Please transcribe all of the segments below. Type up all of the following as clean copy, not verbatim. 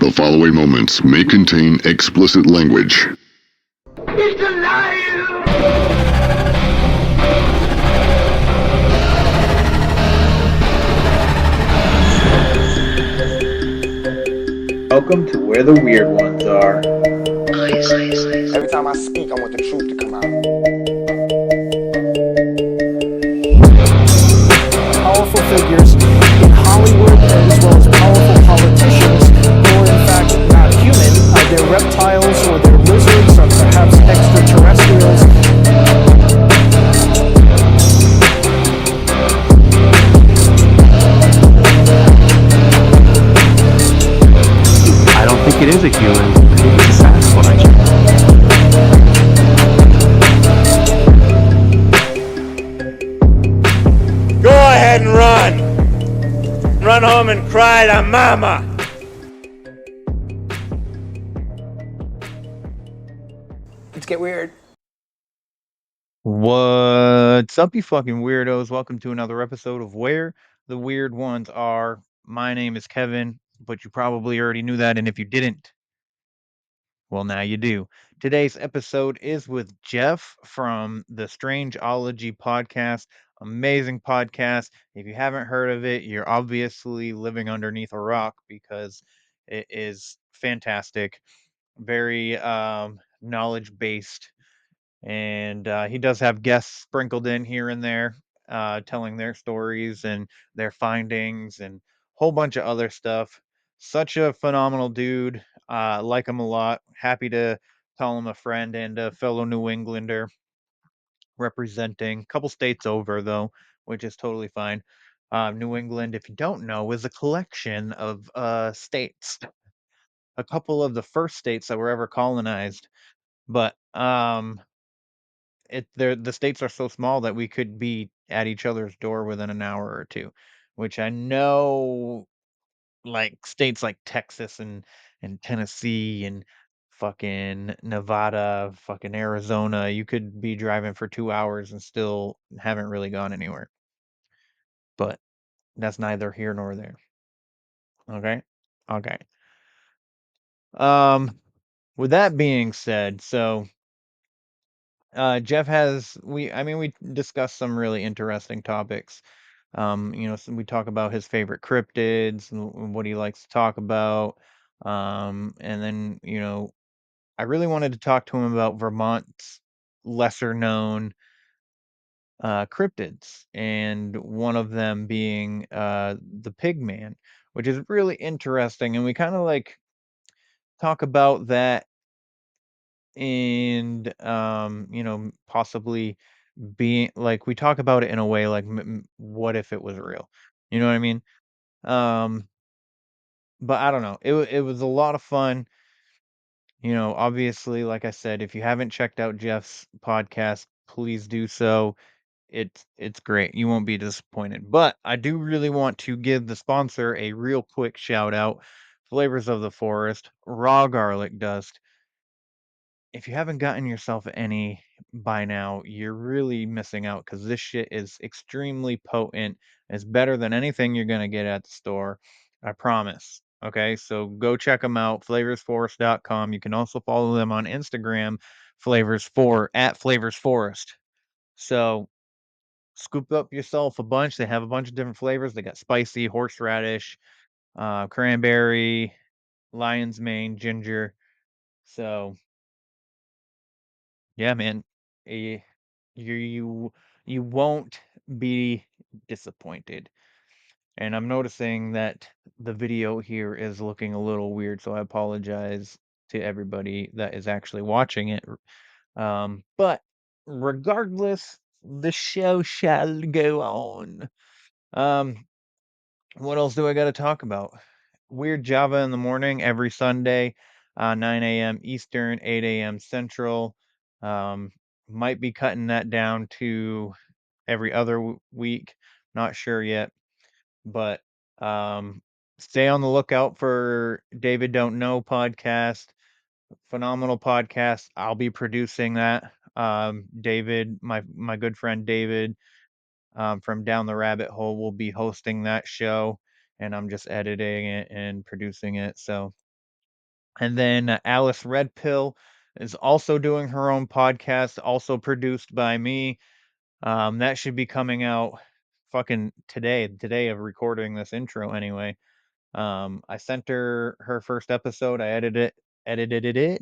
The following moments may contain explicit language. It's alive! Welcome to where the weird ones are. Every time I speak, I want the truth to come out. Powerful figures in Hollywood, as well as powerful politicians who are in fact not human. They're reptiles, or they're lizards, or perhaps extraterrestrials. I don't think it is a human. I think it's a Sasquatch. Go ahead and run! Run home and cry to mama! Let's get weird. What's up, you fucking weirdos? Welcome to another episode of Where the Weird Ones Are. My name is Kevin, but you probably already knew that, and if you didn't, well, now you do. Today's episode is with Jeff from the Strangeology Podcast. Amazing podcast. If you haven't heard of it, you're obviously living underneath a rock because it is fantastic. Very knowledge-based. And he does have guests sprinkled in here and there, telling their stories and their findings and a whole bunch of other stuff. Such a phenomenal dude. Like him a lot. Happy to call him a friend and a fellow New Englander, representing a couple states over, though, which is totally fine. New England, if you don't know, is a collection of states. A couple of the first states that were ever colonized. But the states are so small that we could be at each other's door within an hour or two, which I know, like states like Texas and Tennessee and fucking Nevada, fucking Arizona, you could be driving for 2 hours and still haven't really gone anywhere. But that's neither here nor there. Okay. Okay. With that being said, so Jeff has we discussed some really interesting topics. So we talk about his favorite cryptids and what he likes to talk about. And then, I really wanted to talk to him about Vermont's lesser known cryptids, and one of them being the Pigman, which is really interesting. And we kind of like talk about that and possibly being like we talk about it in a way like what if it was real, you know what I mean? um but I don't know, it was a lot of fun. Obviously, like I said, if you haven't checked out Jeff's podcast, please do so. It's great, you won't be disappointed. But I do really want to give the sponsor a real quick shout out. Flavors of the Forest raw garlic dust. If you haven't gotten yourself any by now, you're really missing out because this shit is extremely potent. It's better than anything you're going to get at the store. I promise. Okay, so go check them out, flavorsforest.com. You can also follow them on Instagram, at flavorsforest. So scoop up yourself a bunch. They have a bunch of different flavors. They got spicy, horseradish, cranberry, lion's mane, ginger. So yeah, man. eh, you won't be disappointed. And I'm noticing that the video here is looking a little weird, so I apologize to everybody that is actually watching it. But regardless, the show shall go on. Um, what else do I got to talk about? Weird Java in the morning every Sunday, 9 a.m. Eastern, 8 a.m. Central. Um, might be cutting that down to every other week. Not sure yet, but stay on the lookout for David Don't Know podcast. Phenomenal podcast. I'll be producing that. David, my good friend David, from Down the Rabbit Hole, will be hosting that show, and I'm just editing it and producing it. So And then Alice Redpill is also doing her own podcast, also produced by me. That should be coming out fucking today, the day of recording this intro anyway. I sent her first episode. I edited it, edited, edited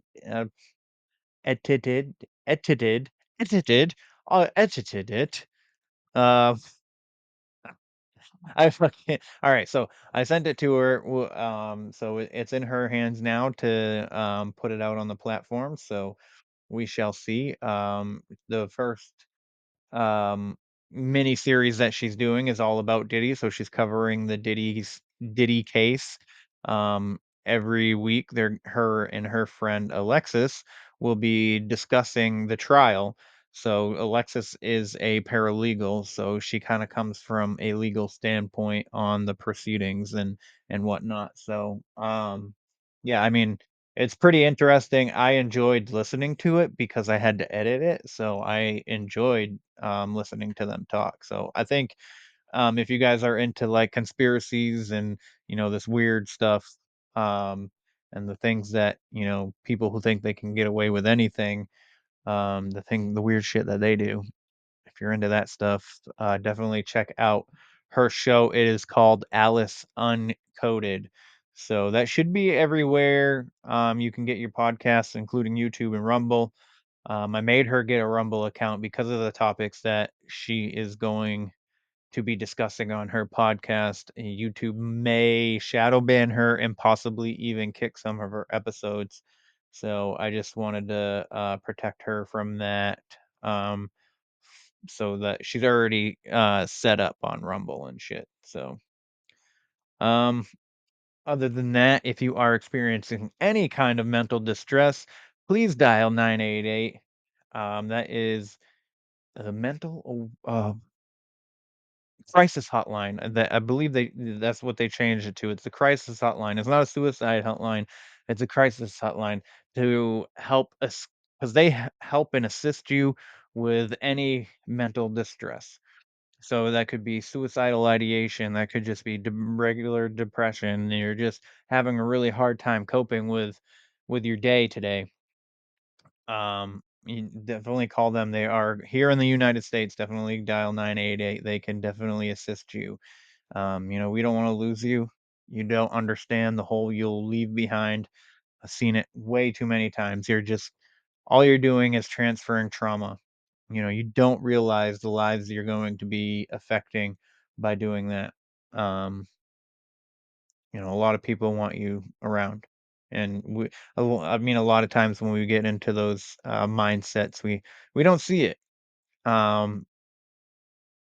it. Uh, I fucking all right. So I sent it to her. So it's in her hands now to put it out on the platform. So we shall see. The first um mini series that she's doing is all about Diddy, so she's covering the Diddy case. Every week her and her friend Alexis will be discussing the trial. So Alexis is a paralegal, so she kind of comes from a legal standpoint on the proceedings and whatnot. So yeah, I mean, it's pretty interesting. I enjoyed listening to it because I had to edit it, so I enjoyed listening to them talk. So I think if you guys are into like conspiracies and this weird stuff, um, and the things that people who think they can get away with anything, the weird shit that they do. If you're into that stuff, definitely check out her show. It is called Alice Uncoded. So that should be everywhere. You can get your podcasts, including YouTube and Rumble. I made her get a Rumble account because of the topics that she is going to be discussing on her podcast. YouTube may shadow ban her and possibly even kick some of her episodes. So I just wanted to protect her from that. Um, so that she's already set up on Rumble and shit. So um other than that, if you are experiencing any kind of mental distress, please dial 988. That is a mental crisis hotline. That I believe that's what they changed it to. It's a crisis hotline. It's not a suicide hotline. It's a crisis hotline to help us because they help and assist you with any mental distress. So that could be suicidal ideation. That could just be regular depression. You're just having a really hard time coping with your day today. You definitely call them. They are here in the United States. Definitely dial 988. They can definitely assist you. We don't want to lose you. You don't understand the whole you'll leave behind. I've seen it way too many times. All you're doing is transferring trauma. You don't realize the lives you're going to be affecting by doing that. Um, a lot of people want you around. And I mean, a lot of times when we get into those mindsets, we don't see it. Um,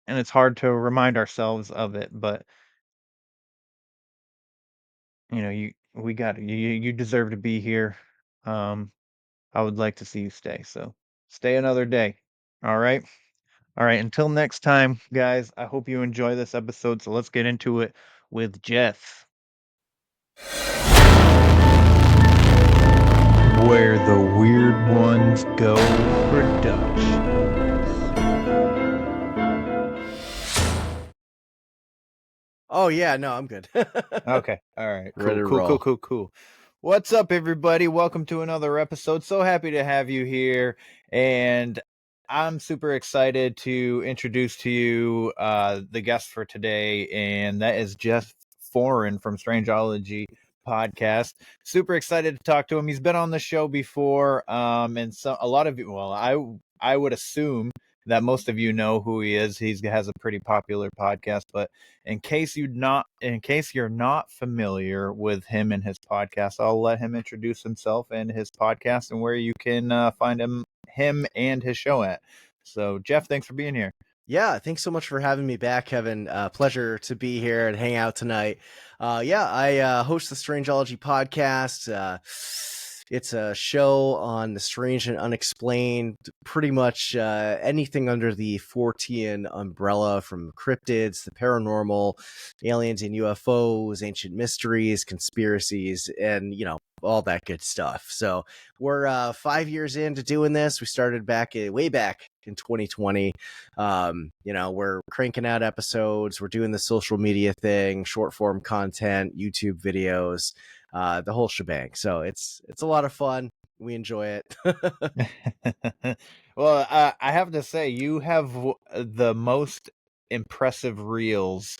and it's hard to remind ourselves of it, but we got you deserve to be here. Um, I would like to see you stay. So stay another day. All right. All right. Until next time, guys, I hope you enjoy this episode. So let's get into it with Jeff. Where the weird ones go production. Oh yeah, no, I'm good. Okay. All right. Ready to Cool. roll. Cool. What's up, everybody? Welcome to another episode. So happy to have you here. And I'm super excited to introduce to you the guest for today. And that is Jeff Foran from Strangeology Podcast. Super excited to talk to him. He's been on the show before. And so a lot of you, well, I would assume that most of you know who he is. He has a pretty popular podcast, but in case you're not familiar with him and his podcast, I'll let him introduce himself and his podcast and where you can find him and his show at. So, Jeff, thanks for being here. Yeah, thanks so much for having me back, Kevin. Pleasure to be here and hang out tonight. I host the Strangeology Podcast. It's a show on the strange and unexplained, pretty much anything under the Fortean umbrella, from cryptids, the paranormal, aliens and UFOs, ancient mysteries, conspiracies, and, all that good stuff. So we're 5 years into doing this. We started way back in 2020. We're cranking out episodes. We're doing the social media thing, short form content, YouTube videos. the whole shebang. So it's a lot of fun. We enjoy it. Well, I have to say, you have the most impressive reels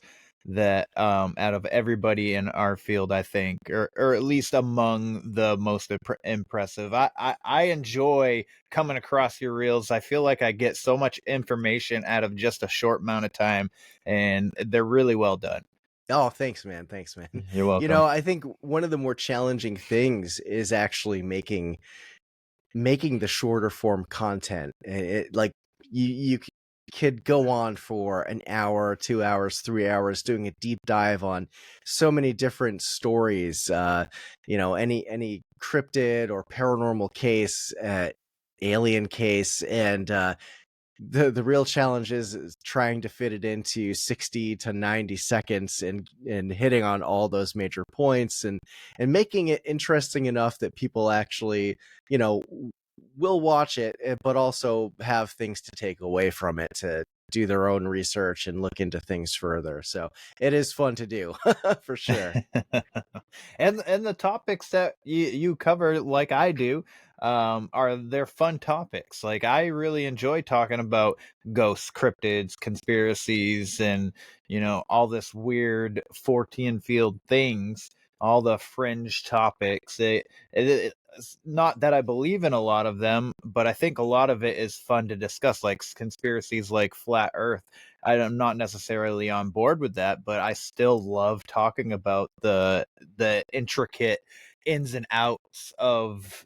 that out of everybody in our field, I think, or at least among the most impressive. I enjoy coming across your reels. I feel like I get so much information out of just a short amount of time, and they're really well done. Oh, thanks, man. Thanks, man. You're welcome. You know, I think one of the more challenging things is actually making the shorter form content. Like you could go on for an hour, 2 hours, 3 hours doing a deep dive on so many different stories. You know, any cryptid or paranormal case, alien case, and the real challenge is trying to fit it into 60 to 90 seconds and hitting on all those major points and making it interesting enough that people actually, you know, will watch it, but also have things to take away from it, to do their own research and look into things further. So it is fun to do for sure. And the topics that you cover, like I do, they're fun topics. Like, I really enjoy talking about ghosts, cryptids, conspiracies, and, you know, all this weird Fortean field things, all the fringe topics. It's not that I believe in a lot of them, but I think a lot of it is fun to discuss, like conspiracies like flat earth. I'm not necessarily on board with that, but I still love talking about the intricate ins and outs of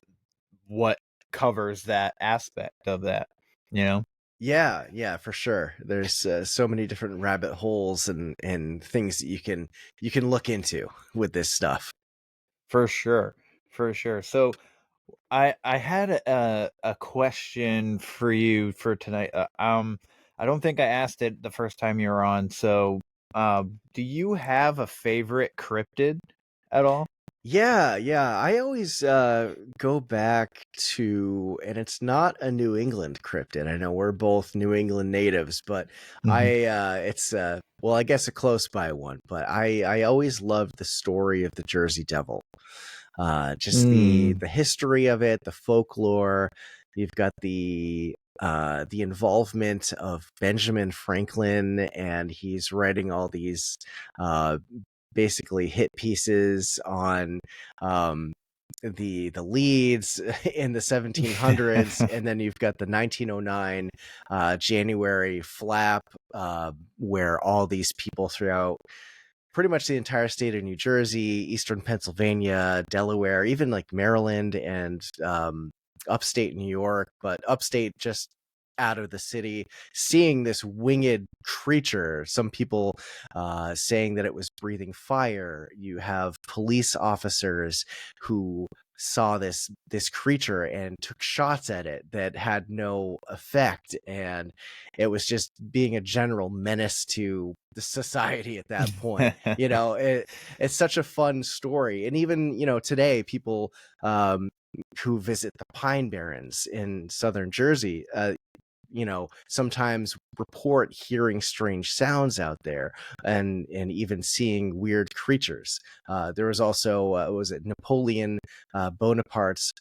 what covers that aspect of that, you know? Yeah, for sure. There's so many different rabbit holes and things that you can look into with this stuff. For sure. So I had a question for you for tonight. I don't think I asked it the first time you were on. So, do you have a favorite cryptid at all? Yeah. I always go back to, and it's not a New England cryptid. I know we're both New England natives, but it's well, I guess a close by one. But I always loved the story of the Jersey Devil. Just the history of it, the folklore. You've got the involvement of Benjamin Franklin, and he's writing all these basically hit pieces on the leads in the 1700s, and then you've got the 1909 January flap, where all these people throughout pretty much the entire state of New Jersey, eastern Pennsylvania, Delaware, even like Maryland and upstate New York, but upstate just out of the city, seeing this winged creature. Some people saying that it was breathing fire. You have police officers who saw this creature and took shots at it that had no effect, and it was just being a general menace to the society at that point. You know, it's such a fun story. And even, you know, today people who visit the Pine Barrens in southern Jersey, you know, sometimes report hearing strange sounds out there, and even seeing weird creatures. There was also was it Napoleon Bonaparte's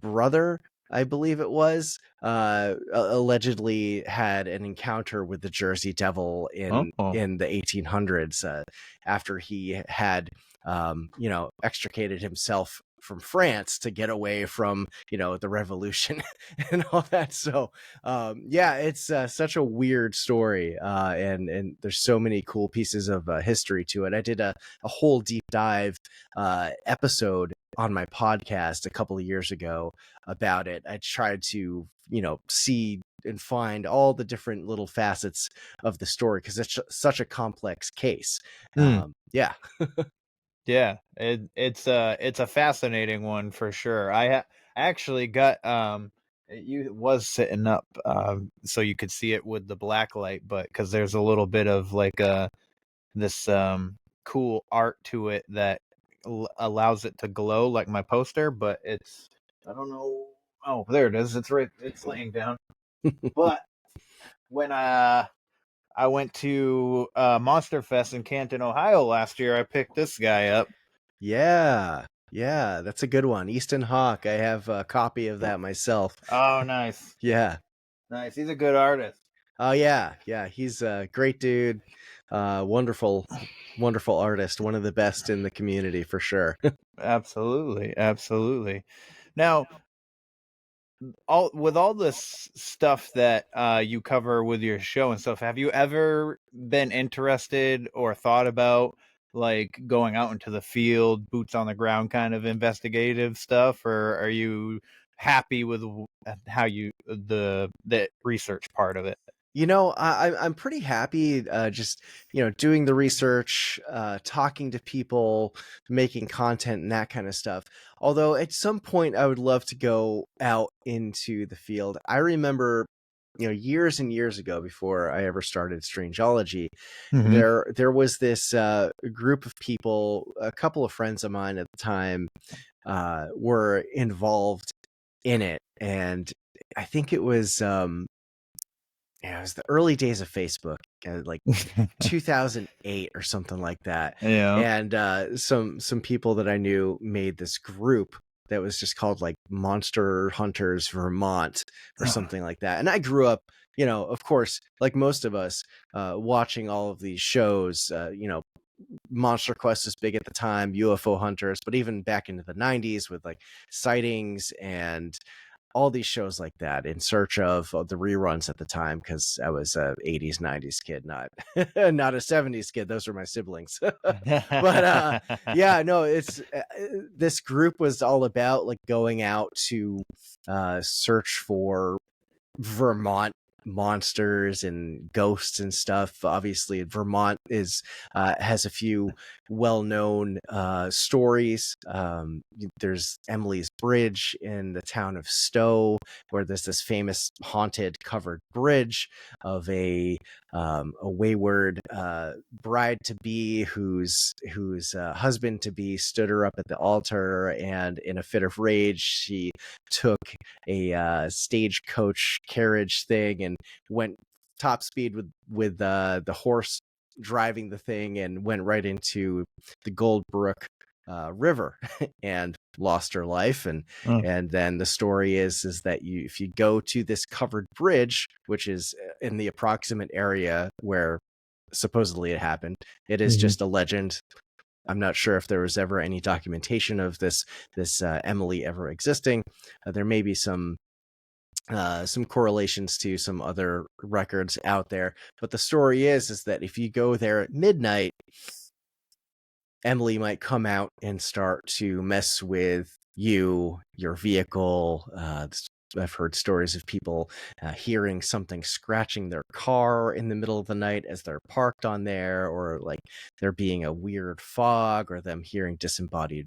brother, I believe it was, allegedly had an encounter with the Jersey Devil in the 1800s, after he had you know, extricated himself from France to get away from, you know, the revolution and all that. So yeah, it's such a weird story, and there's so many cool pieces of history to it. I did a whole deep dive episode on my podcast a couple of years ago about it. I tried to, you know, see and find all the different little facets of the story, because it's such a complex case. Yeah. Yeah, it's a fascinating one for sure. I actually got it was sitting up so you could see it with the black light, but because there's a little bit of like this cool art to it that allows it to glow like my poster, but it's, I don't know. Oh, there it is. It's laying down. But when I went to Monster Fest in Canton, Ohio last year, I picked this guy up, Yeah, that's a good one. Easton Hawk. I have a copy of that myself. Oh, nice. Yeah. Nice. He's a good artist. Oh yeah. He's a great dude. Wonderful artist. One of the best in the community for sure. Absolutely. Now, all this stuff that you cover with your show and stuff, have you ever been interested or thought about like going out into the field, boots on the ground kind of investigative stuff, or are you happy with how the research part of it? I'm pretty happy just, doing the research, talking to people, making content and that kind of stuff. Although at some point I would love to go out into the field. I remember, years and years ago before I ever started Strangeology, there was this group of people, a couple of friends of mine at the time were involved in it. And I think it was... it was the early days of Facebook, like 2008 or something like that. Yeah. And some people that I knew made this group that was just called like Monster Hunters Vermont or something like that. And I grew up, of course, like most of us, watching all of these shows. Monster Quest was big at the time, UFO Hunters, but even back into the 90s with like Sightings and all these shows like that, in search of the reruns at the time, because I was a 80s 90s kid, not not a 70s kid. Those were my siblings. But yeah, no, it's this group was all about like going out to search for Vermont monsters and ghosts and stuff. Obviously Vermont is has a few well-known stories. There's Emily's Bridge in the town of Stowe, where there's this famous haunted covered bridge of a wayward bride to be whose husband to be stood her up at the altar, and in a fit of rage she took a stagecoach carriage thing and went top speed with the horse driving the thing, and went right into the Goldbrook River and lost her life. And then the story is that if you go to this covered bridge, which is in the approximate area where supposedly it happened, it is just a legend. I'm not sure if there was ever any documentation of this Emily ever existing. There may be some correlations to some other records out there, but the story is that if you go there at midnight, Emily might come out and start to mess with your vehicle. I've heard stories of people hearing something scratching their car in the middle of the night as they're parked on there, or like there being a weird fog, or them hearing disembodied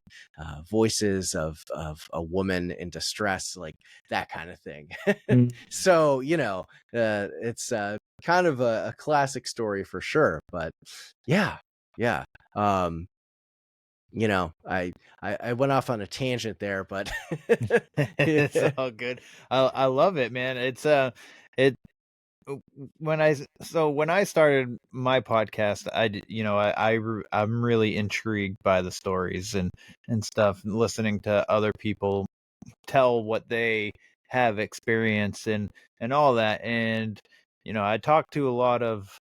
voices of a woman in distress, like that kind of thing. So, it's kind of a classic story for sure. But yeah. I went off on a tangent there, but it's all good. I love it, man. It's when I started my podcast, I'm really intrigued by the stories and stuff, listening to other people tell what they have experienced and all that. And I talked to a lot of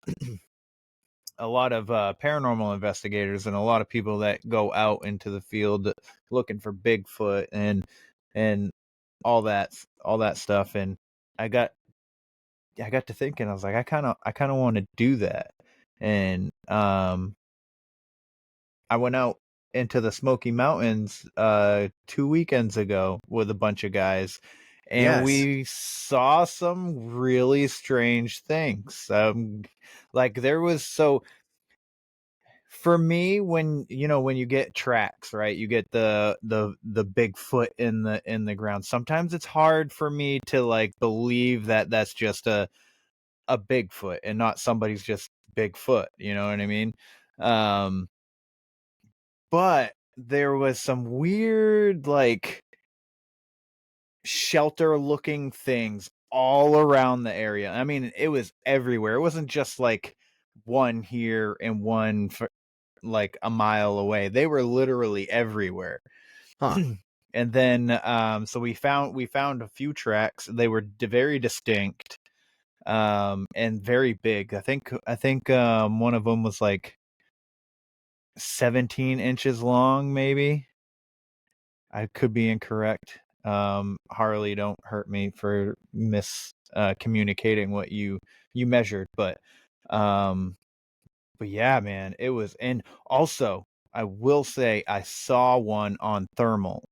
paranormal investigators and a lot of people that go out into the field looking for Bigfoot and all that stuff. And I got to thinking, I was like, I kind of want to do that. And I went out into the Smoky Mountains 2 weekends ago with a bunch of guys, and we saw some really strange things. Like there was, so for me, when you get tracks, right, you get the Bigfoot in the ground, sometimes it's hard for me to like believe that that's just a Bigfoot and not somebody's just Bigfoot, you know what I mean? But there was some weird like shelter looking things all around the area. I mean, it was everywhere. It wasn't just like one here and one like a mile away. They were literally everywhere. Huh. And then so we found a few tracks. They were very distinct and very big. I think one of them was like 17 inches long, maybe. I could be incorrect. Harley, don't hurt me for communicating what you measured, but yeah, man, it was. And also, I will say I saw one on thermal.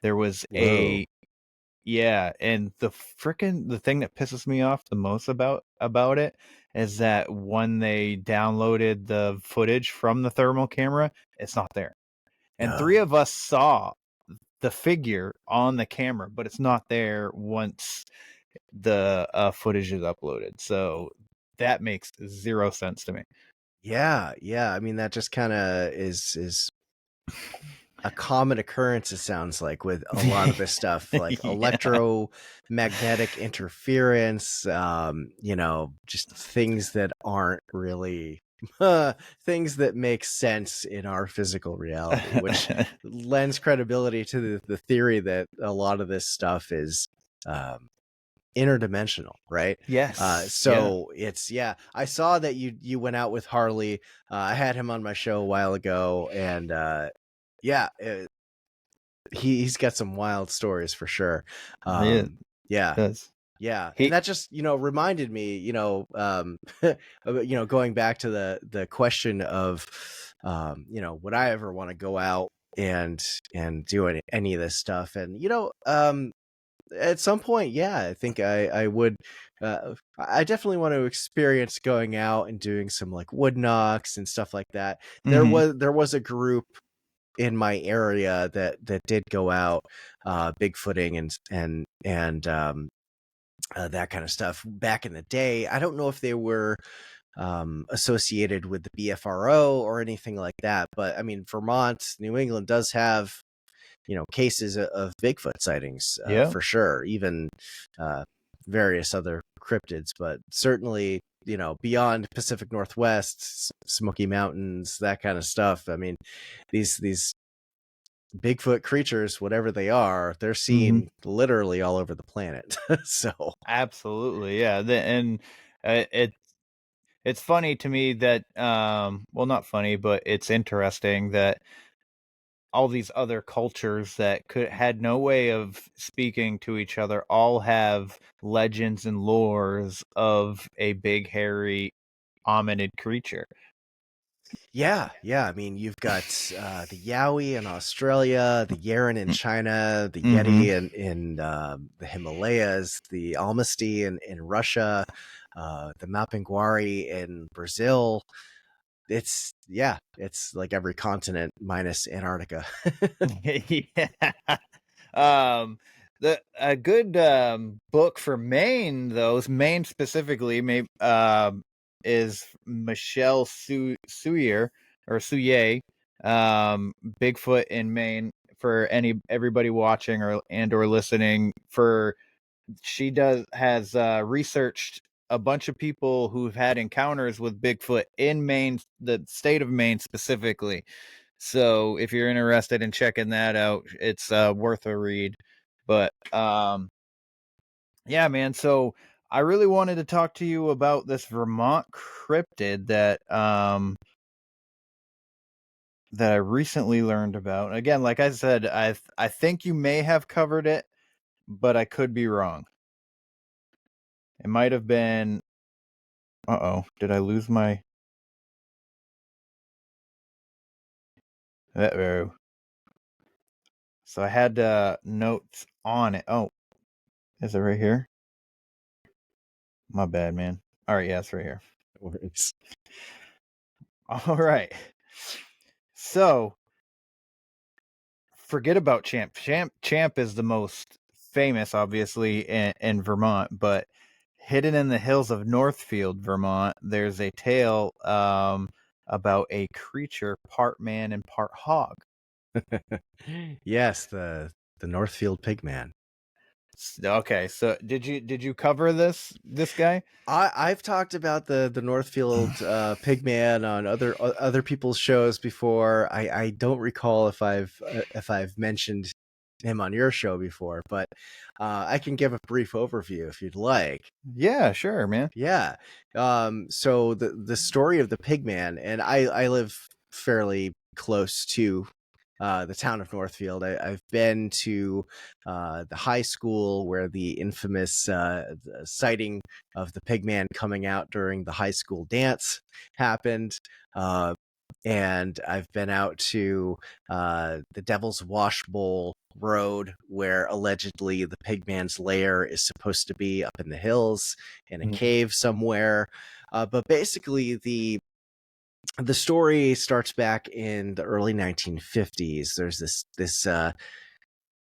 There was Whoa. and the thing that pisses me off the most about it is that when they downloaded the footage from the thermal camera, it's not there. And 3 of us saw the figure on the camera, but it's not there once the footage is uploaded. So that makes 0 sense to me. Yeah. I mean, that just kind of is a common occurrence, it sounds like, with a lot of this stuff, like electromagnetic interference, just things that aren't really things that make sense in our physical reality, which lends credibility to the theory that a lot of this stuff is interdimensional, right? Yes. It's I saw that you went out with Harley. I had him on my show a while ago, and he's got some wild stories for sure. And that just reminded me, going back to the question of would I ever want to go out and do any of this stuff? And at some point, I think I would. I definitely want to experience going out and doing some like wood knocks and stuff like that. Mm-hmm. There was a group in my area that did go out bigfooting and that kind of stuff back in the day. I don't know if they were associated with the BFRO or anything like that, but I mean, Vermont, New England does have cases of Bigfoot sightings for sure, even various other cryptids, but certainly beyond Pacific Northwest, Smoky Mountains, that kind of stuff. I mean, these Bigfoot creatures, whatever they are, they're seen literally all over the planet. So absolutely, yeah. It's funny to me that well, not funny, but it's interesting that all these other cultures that had no way of speaking to each other all have legends and lores of a big, hairy, hominid creature. Yeah. I mean, you've got the Yowie in Australia, the Yeren in China, the Yeti in the Himalayas, the Almasty in Russia, the Mapinguari in Brazil. It's like every continent minus Antarctica. A good book for Maine, though, Maine specifically, maybe is Michelle Souyer Bigfoot in Maine, for everybody watching or listening. She has researched a bunch of people who've had encounters with Bigfoot in Maine, the state of Maine specifically. So if you're interested in checking that out, it's worth a read. But yeah, man. So I really wanted to talk to you about this Vermont cryptid that I recently learned about. Again, like I said, I think you may have covered it, but I could be wrong. It might have been. Did I lose my? Uh-oh. So I had notes on it. Oh, is it right here? My bad, man. All right, yeah, it's right here. Words. All right. So forget about Champ. Champ is the most famous, obviously, in Vermont, but hidden in the hills of Northfield, Vermont, there's a tale about a creature part man and part hog. Yes, the Northfield Pigman. Okay, so did you cover this guy? I've talked about the Northfield Pigman on other people's shows before. I don't recall if I've mentioned him on your show before, but I can give a brief overview if you'd like. Yeah, sure, man. Yeah. So the story of the Pigman, and I live fairly close to the town of Northfield. I've been to the high school where the infamous sighting of the Pigman coming out during the high school dance happened. And I've been out to the Devil's Wash Bowl Road, where allegedly the Pigman's lair is supposed to be up in the hills in a cave somewhere. But basically, the story starts back in the early 1950s. There's this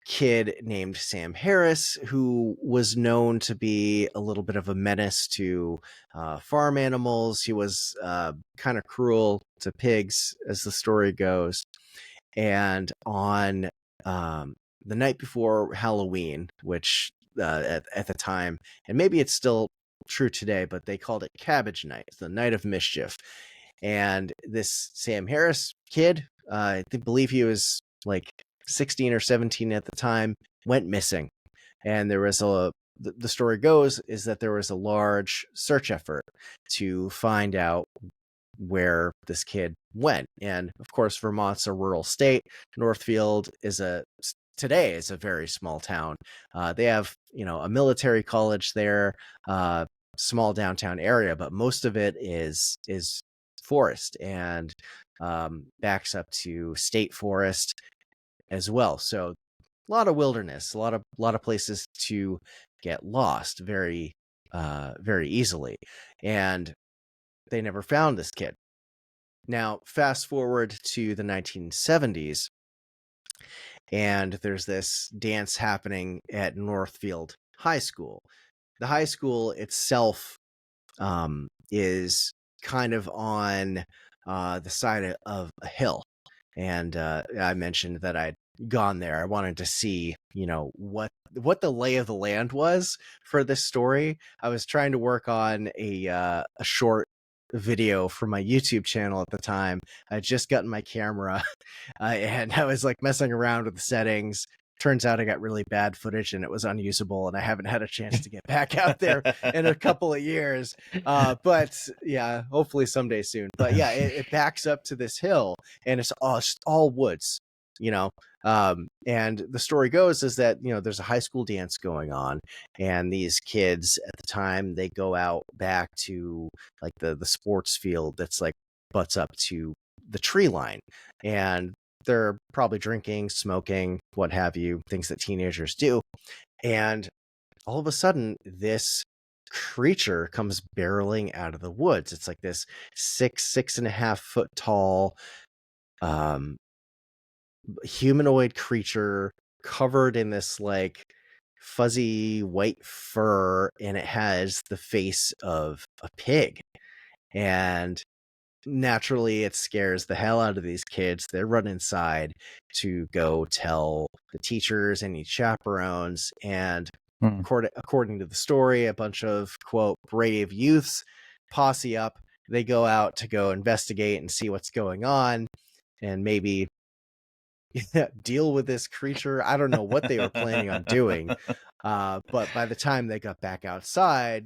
kid named Sam Harris who was known to be a little bit of a menace to farm animals. He was kind of cruel to pigs, as the story goes. And on the night before Halloween, which at the time, and maybe it's still true today, but they called it Cabbage Night, the night of mischief. And this Sam Harris kid, I believe he was like 16 or 17 at the time, went missing. And there was the story goes is that there was a large search effort to find out where this kid went. And of course, Vermont's a rural state. Northfield today is a very small town. They have, a military college there, small downtown area, but most of it is forest and backs up to state forest as well. So a lot of wilderness, a lot of places to get lost very easily. And they never found this kid. Now, fast forward to the 1970s, and there's this dance happening at Northfield High School. The high school itself is kind of on the side of a hill. And I mentioned that I'd gone there. I wanted to see, what the lay of the land was for this story. I was trying to work on a short video for my YouTube channel at the time. I had just gotten my camera and I was like messing around with the settings. Turns out I got really bad footage and it was unusable, and I haven't had a chance to get back out there in a couple of years. But yeah, hopefully someday soon. But yeah, it backs up to this hill and it's all woods, and the story goes is that, there's a high school dance going on, and these kids at the time, they go out back to like the sports field that's like butts up to the tree line, and they're probably drinking, smoking, what have you, things that teenagers do. And all of a sudden, this creature comes barreling out of the woods. It's like this 6.5 foot tall humanoid creature covered in this like fuzzy white fur, and it has the face of a pig. And naturally, it scares the hell out of these kids. They run inside to go tell the teachers, any chaperones, and according to the story, a bunch of, quote, brave youths posse up. They go out to go investigate and see what's going on and maybe deal with this creature. I don't know what they were planning on doing, but by the time they got back outside,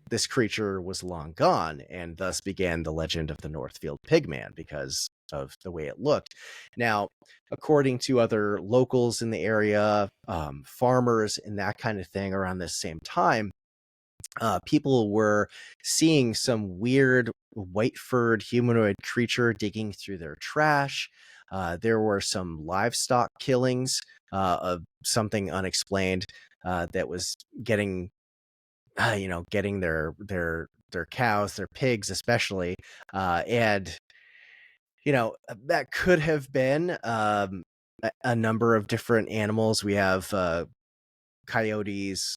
this creature was long gone, and thus began the legend of the Northfield Pigman because of the way it looked. Now, according to other locals in the area, farmers and that kind of thing around this same time, people were seeing some weird white-furred humanoid creature digging through their trash. There were some livestock killings of something unexplained that was getting their cows, their pigs especially, and that could have been a number of different animals. We have coyotes,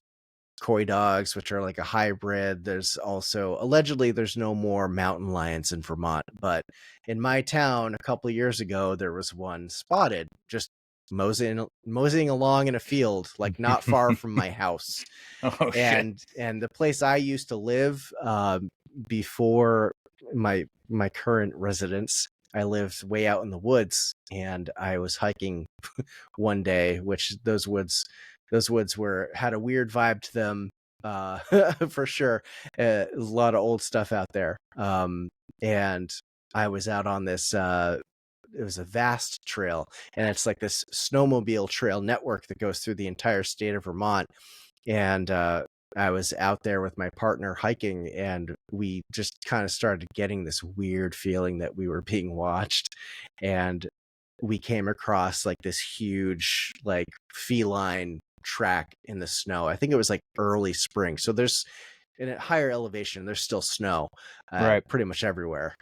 coy dogs, which are like a hybrid. There's also, allegedly, there's no more mountain lions in Vermont, but in my town a couple of years ago, there was one spotted just moseying along in a field, like not far from my house. Oh, and the place I used to live before my current residence, I lived way out in the woods, and I was hiking one day, which those woods had a weird vibe to them, for sure. A lot of old stuff out there. And I was out on this, it was a vast trail, and it's like this snowmobile trail network that goes through the entire state of Vermont. And I was out there with my partner hiking, and we just kind of started getting this weird feeling that we were being watched. And we came across like this huge, like, feline track in the snow. I think it was like early spring. So there's, in a higher elevation, there's still snow, Right. pretty much everywhere.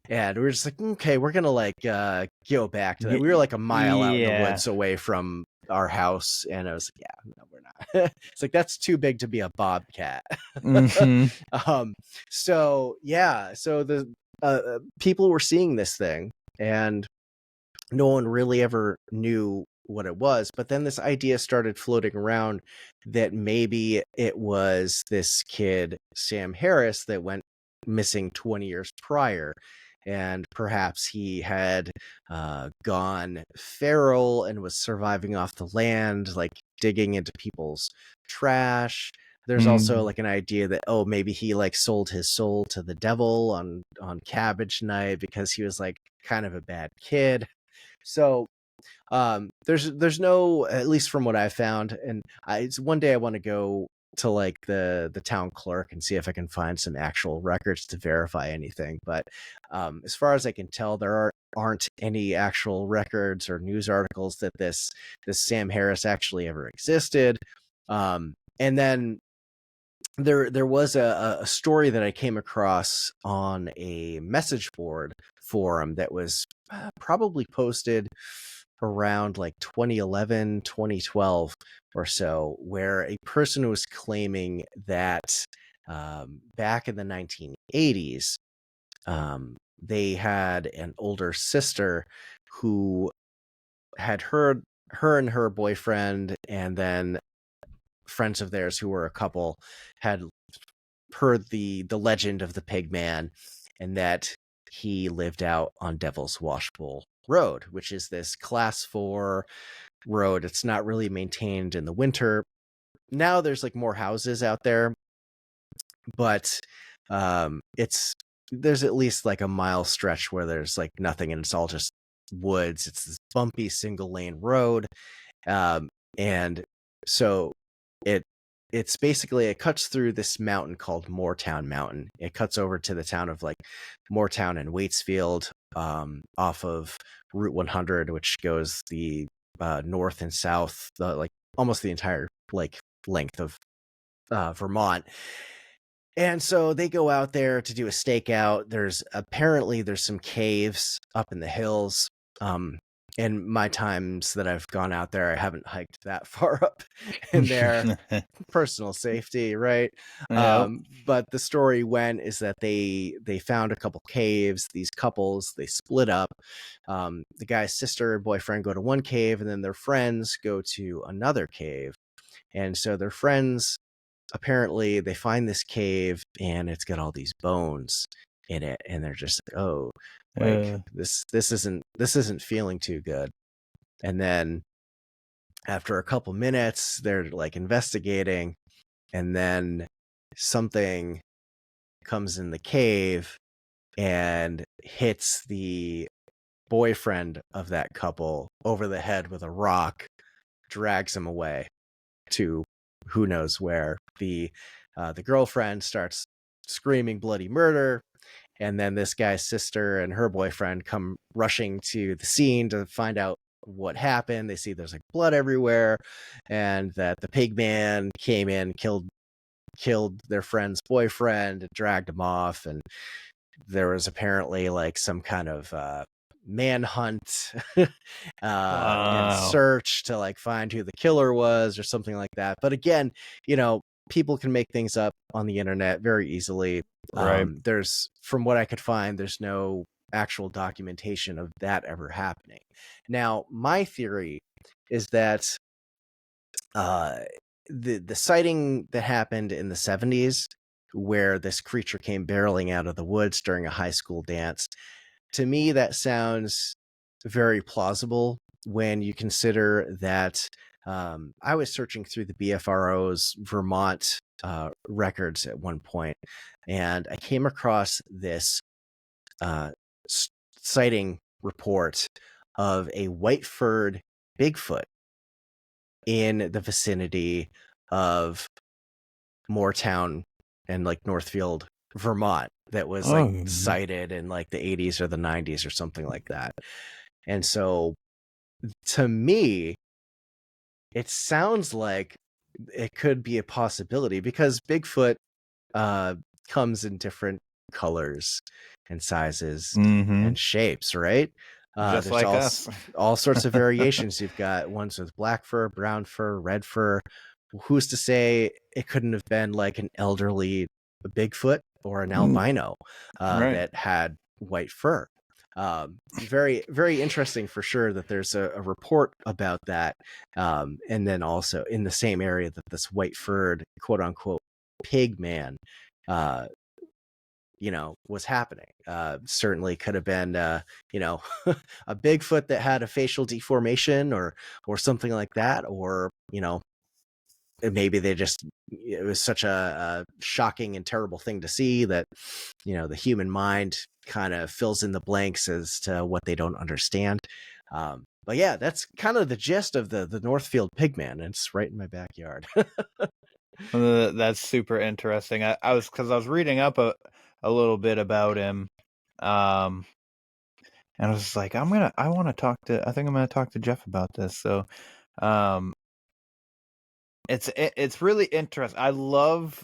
And we were just like, okay, we're going to like go back to that. We were like a mile out in the Yeah. woods away from our house. And I was like, yeah, no, we're not. It's like, that's too big to be a bobcat. Mhm. So yeah, so the people were seeing this thing, and no one really ever knew what it was. But then this idea started floating around that maybe it was this kid, Sam Harris, that went missing 20 years prior. And perhaps he had gone feral and was surviving off the land, like digging into people's trash. There's also like an idea that, oh, maybe he like sold his soul to the devil on Cabbage Night because he was like kind of a bad kid. So there's no, at least from what I found, and it's one day I want to go to like the town clerk and see if I can find some actual records to verify anything. But as far as I can tell, there aren't any actual records or news articles that this Sam Harris actually ever existed. And then there was a story that I came across on a message board forum that was probably posted around like 2011, 2012 or so, where a person was claiming that back in the 1980s, they had an older sister who had heard her and her boyfriend, and then friends of theirs who were a couple, had heard the legend of the Pigman, and that he lived out on Devil's Washbowl Road, which is this class 4 road. It's not really maintained in the winter. Now there's like more houses out there, but there's at least like a mile stretch where there's like nothing, and it's all just woods. It's this bumpy single lane road. And so it's basically, it cuts through this mountain called Moortown Mountain. It cuts over to the town of like Moortown and Waitsfield, off of Route 100, which goes the north and south, like almost the entire like length of Vermont. And so they go out there to do a stakeout. There's some caves up in the hills. In my times that I've gone out there, I haven't hiked that far up in there. Personal safety, right? Yep. But the story went is that they found a couple caves. These couples, they split up. The guy's sister and boyfriend go to one cave, and then their friends go to another cave. And so their friends, apparently, they find this cave, and it's got all these bones in it, and they're just like, oh, like this isn't feeling too good. And then after a couple minutes, they're like investigating, and then something comes in the cave and hits the boyfriend of that couple over the head with a rock, drags him away to who knows where. The girlfriend starts screaming bloody murder, and then this guy's sister and her boyfriend come rushing to the scene to find out what happened. They see there's like blood everywhere, and that the Pigman came in, killed their friend's boyfriend, dragged him off, and there was apparently like some kind of manhunt and search to like find who the killer was or something like that. But again, people can make things up on the internet very easily. Right. There's, from what I could find, there's no actual documentation of that ever happening. Now, my theory is that the sighting that happened in the 70s, where this creature came barreling out of the woods during a high school dance, to me that sounds very plausible when you consider that I was searching through the BFRO's Vermont records at one point, and I came across this sighting report of a white-furred Bigfoot in the vicinity of Moortown and like Northfield, Vermont, that was like sighted in like the 80s or the 90s or something like that. And so to me, it sounds like it could be a possibility because Bigfoot comes in different colors and sizes and shapes, right? Just There's like us. all sorts of variations. You've got ones with black fur, brown fur, red fur. Who's to say it couldn't have been like an elderly Bigfoot or an albino that had white fur? Very, very interesting for sure that there's a report about that. And then also in the same area that this white furred quote unquote pig man, was happening. Certainly could have been, a Bigfoot that had a facial deformation or something like that. Or, maybe it was such a shocking and terrible thing to see that, the human mind kind of fills in the blanks as to what they don't understand. But yeah, that's kind of the gist of the Northfield Pigman. It's right in my backyard. That's super interesting. I was reading up a little bit about him, and I was like, I think I'm gonna talk to Jeff about this. So, it's really interesting. I love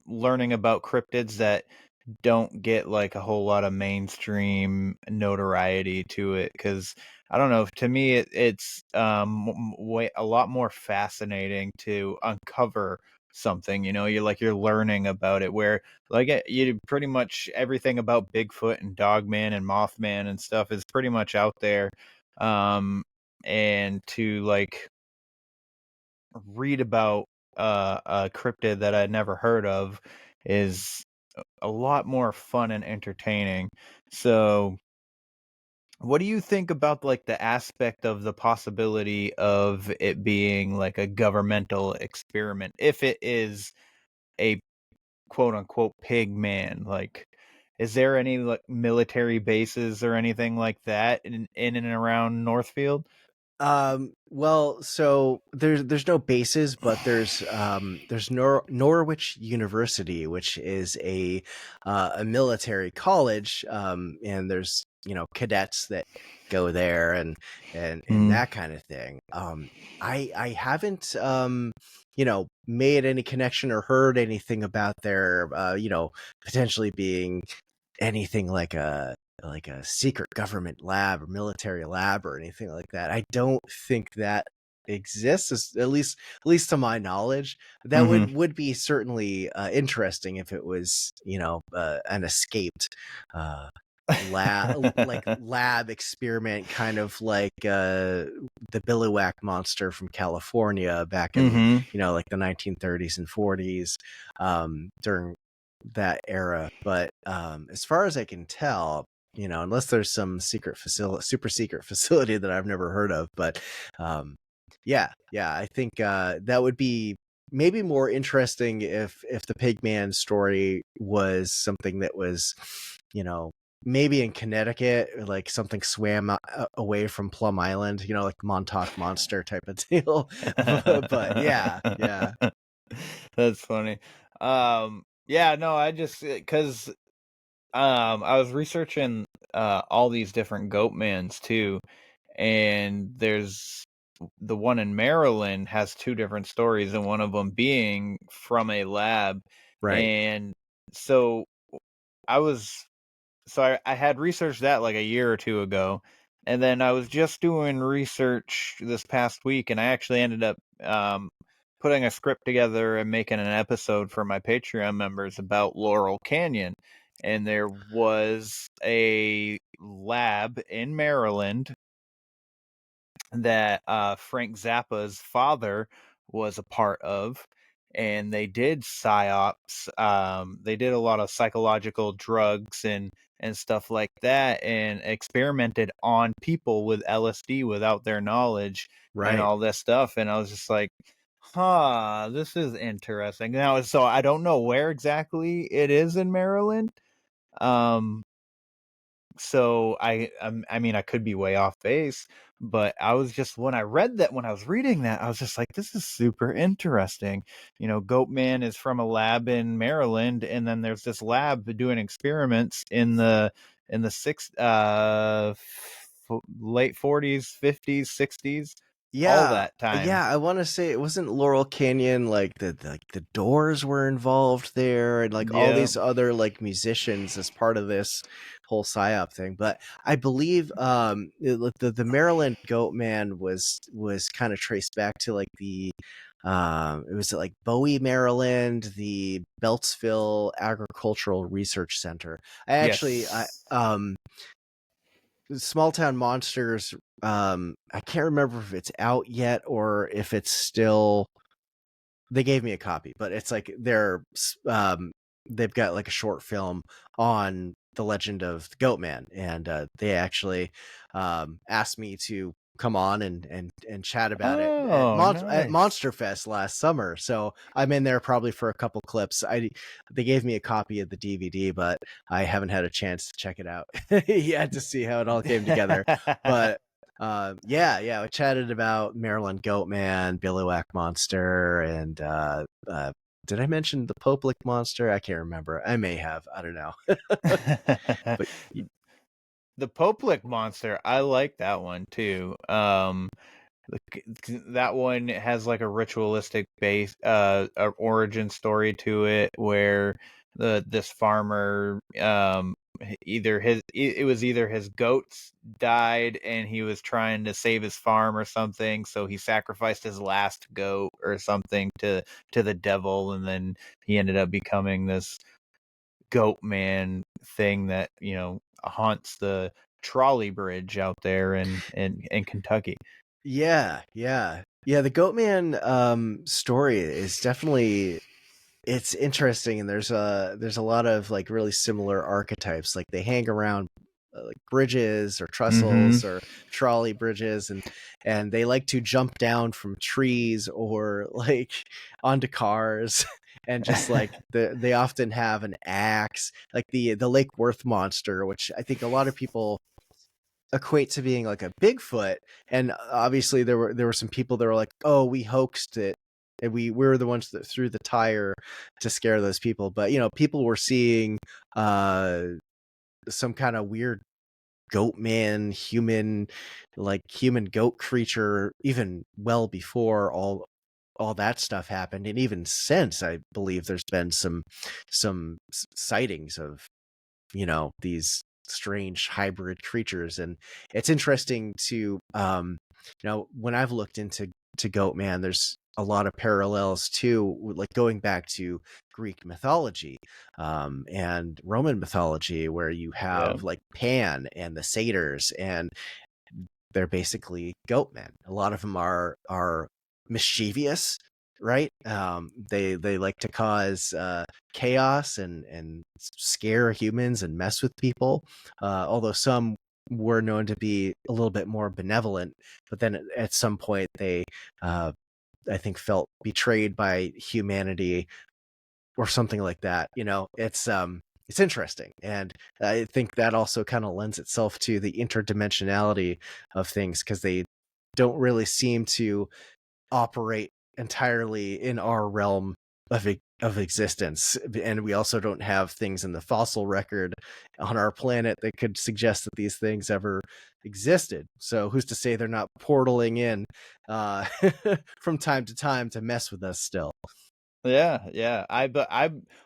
learning about cryptids that don't get like a whole lot of mainstream notoriety to it, because I don't know, to me it's a lot more fascinating to uncover something, you're learning about it, where like you pretty much everything about Bigfoot and Dogman and Mothman and stuff is pretty much out there, and to like read about a cryptid that I'd never heard of is a lot more fun and entertaining. So what do you think about like the aspect of the possibility of it being like a governmental experiment, if it is a quote unquote pig man? Like, is there any like military bases or anything like that in and around Northfield? Well, so there's no bases, but there's Norwich University, which is a military college, and there's cadets that go there and that kind of thing. I haven't made any connection or heard anything about their potentially being anything like a secret government lab or military lab or anything like that. I don't think that exists, at least to my knowledge. That would be certainly interesting if it was an escaped lab experiment, kind of like the Billowhack monster from California back in like the 1930s and 40s, during that era. But as far as I can tell, unless there's some super secret facility that I've never heard of, but yeah, I think that would be maybe more interesting if the Pigman story was something that was, maybe in Connecticut, like something swam away from Plum Island, like Montauk Monster type of deal. But yeah. That's funny. Yeah, no, I just because I was researching all these different Goatmans too, and there's the one in Maryland has two different stories, and one of them being from a lab. Right. And so I had researched that like a year or two ago, and then I was just doing research this past week, and I actually ended up putting a script together and making an episode for my Patreon members about Laurel Canyon. And there was a lab in Maryland that Frank Zappa's father was a part of, and they did psyops. They did a lot of psychological drugs and stuff like that, and experimented on people with LSD without their knowledge and Right. all this stuff. And I was just like, huh, this is interesting. Now, so I don't know where exactly it is in Maryland. So I mean, I could be way off base, but I was just, when I was reading that, I was just like, this is super interesting. Goatman is from a lab in Maryland, and then there's this lab doing experiments in the late 40s, 50s, 60s, all Yeah, that time. yeah. I want to say it wasn't Laurel Canyon. Like the Doors were involved there, and like all Yeah. these other like musicians as part of this whole psyop thing. But I believe the Maryland Goatman was kind of traced back to like the it was like Bowie, Maryland, the Beltsville Agricultural Research Center. I Yes. Small Town Monsters, I can't remember if it's out yet or if it's still, they gave me a copy, but it's like they've got like a short film on the legend of the Goatman, and they actually asked me to come on and chat about it at, Oh, at nice. Monster Fest last summer. So I'm in there probably for a couple clips. They gave me a copy of the DVD, but I haven't had a chance to check it out yet to see how it all came together. But yeah, we chatted about Maryland Goatman, Billowhack Monster, and did I mention the Poplick Monster? I can't remember. I may have. I don't know. But The Poplick Monster, I like that one too. That one has like a ritualistic base, origin story to it, where this farmer, it was either his goats died and he was trying to save his farm or something, so he sacrificed his last goat or something to the devil, and then he ended up becoming this Goatman thing that haunts the trolley bridge out there in Kentucky. yeah. The Goatman story is definitely, it's interesting, and there's a lot of like really similar archetypes. Like they hang around like bridges or trestles or trolley bridges, and they like to jump down from trees or like onto cars. And just like they often have an axe, like the Lake Worth monster, which I think a lot of people equate to being like a Bigfoot. And obviously there were some people that were like, oh, we hoaxed it, and we were the ones that threw the tire to scare those people. But people were seeing some kind of weird Goatman human goat creature even well before all that stuff happened. And even since, I believe there's been some sightings of these strange hybrid creatures. And it's interesting to when I've looked into Goatman, there's a lot of parallels to like going back to Greek mythology and Roman mythology, where you have like Pan and the satyrs, and they're basically goatmen. A lot of them are mischievous, right? They like to cause chaos and scare humans and mess with people. Although some were known to be a little bit more benevolent, but then at some point they, I think, felt betrayed by humanity or something like that. It's interesting, and I think that also kind of lends itself to the interdimensionality of things, because they don't really seem to operate entirely in our realm of existence. And we also don't have things in the fossil record on our planet that could suggest that these things ever existed. So who's to say they're not portaling in from time to time to mess with us still? Yeah. I'm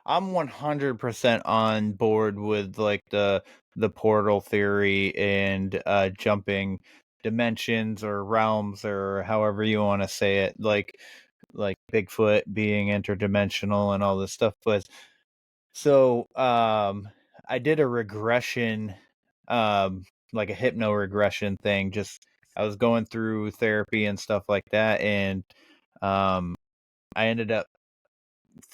100% on board with like the portal theory and jumping dimensions or realms, or however you want to say it, like Bigfoot being interdimensional and all this stuff. But so I did a regression, like a hypno regression thing, just I was going through therapy and stuff like that, and I ended up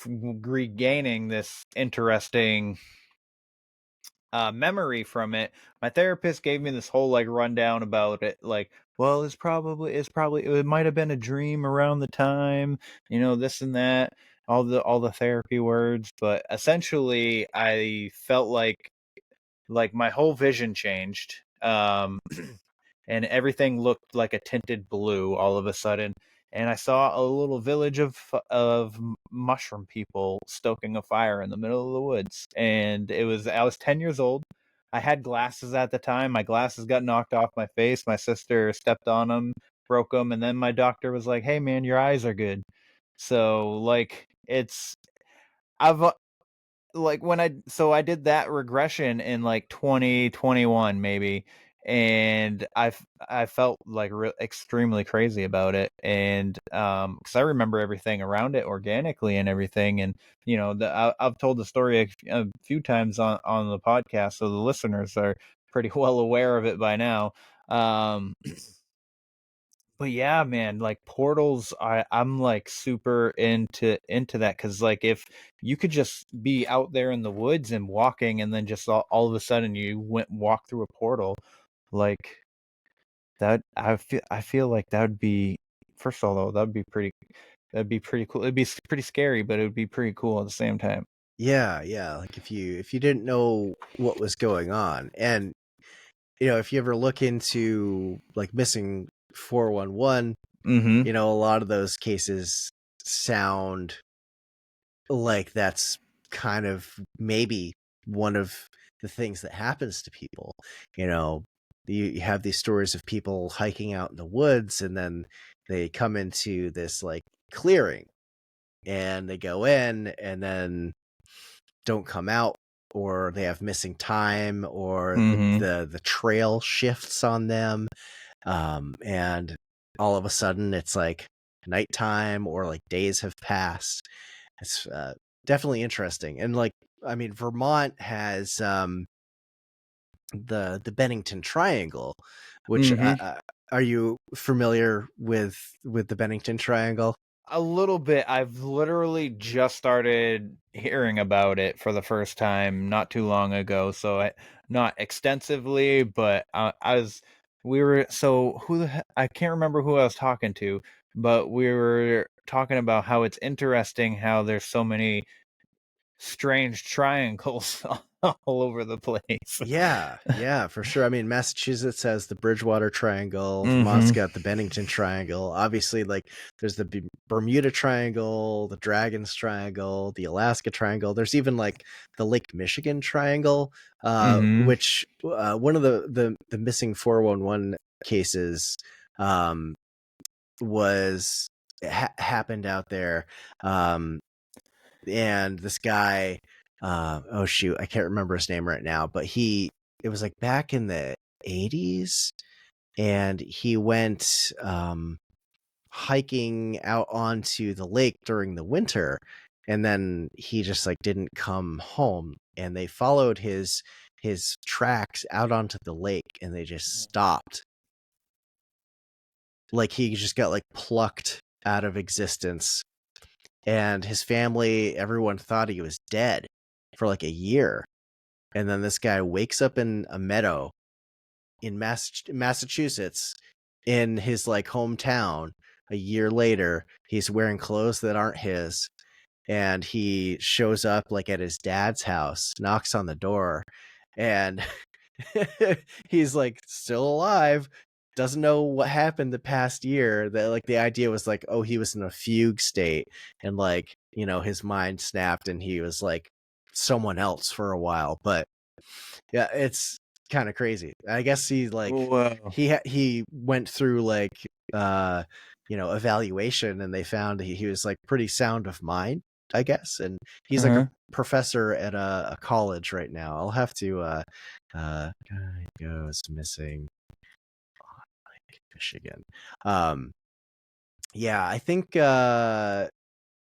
regaining this interesting memory from it. My therapist gave me this whole like rundown about it, like, well, it might have been a dream around the time, this and that, all the therapy words, but essentially I felt like my whole vision changed. And everything looked like a tinted blue all of a sudden. And I saw a little village of mushroom people stoking a fire in the middle of the woods. And I was 10 years old. I had glasses at the time. My glasses got knocked off my face. My sister stepped on them, broke them, and then my doctor was like, "Hey, man, your eyes are good." So like I've like I did that regression in like 2021 maybe, and I felt like extremely crazy about it, and because I remember everything around it organically and everything, and I've told the story a few times on the podcast, so the listeners are pretty well aware of it by now. But yeah, man, like portals, I'm like super into that, because like if you could just be out there in the woods and walking, and then just all of a sudden you walk through a portal, like that, I feel like that would be, first of all though, that'd be pretty cool. It'd be pretty scary, but it would be pretty cool at the same time. Yeah. Like if you didn't know what was going on, and if you ever look into like missing 411, Mm-hmm. a lot of those cases sound like that's kind of maybe one of the things that happens to people. You have these stories of people hiking out in the woods, and then they come into this like clearing, and they go in and then don't come out, or they have missing time, or the trail shifts on them, and all of a sudden it's like nighttime, or like days have passed. It's definitely interesting. And like, I mean, Vermont has the Bennington Triangle, which are you familiar with the Bennington Triangle? A little bit. I've literally just started hearing about it for the first time not too long ago. So not extensively, but I can't remember who I was talking to, but we were talking about how it's interesting how there's so many strange triangles all over the place. Yeah, for sure. I mean, Massachusetts has the Bridgewater Triangle, Vermont's got the Bennington Triangle. Obviously, like there's the Bermuda Triangle, the Dragons Triangle, the Alaska Triangle. There's even like the Lake Michigan Triangle, which one of the missing 411 cases was happened out there. And this guy, oh shoot, I can't remember his name right now, but it was like back in the 80s, and he went hiking out onto the lake during the winter, and then he just like didn't come home, and they followed his tracks out onto the lake, and they just stopped. Like he just got like plucked out of existence. And his family, everyone thought he was dead for like a year. And then this guy wakes up in a meadow in Massachusetts, in his like hometown. A year later, he's wearing clothes that aren't his, and he shows up like at his dad's house, knocks on the door, and he's like still alive, doesn't know what happened the past year. That like the idea was like, oh, he was in a fugue state, and like his mind snapped and he was like someone else for a while. But yeah, it's kind of crazy. I guess he like he went through like evaluation, and they found he was like pretty sound of mind, I guess, and he's like a professor at a college right now. I'll have to guy goes missing Michigan. Yeah, I think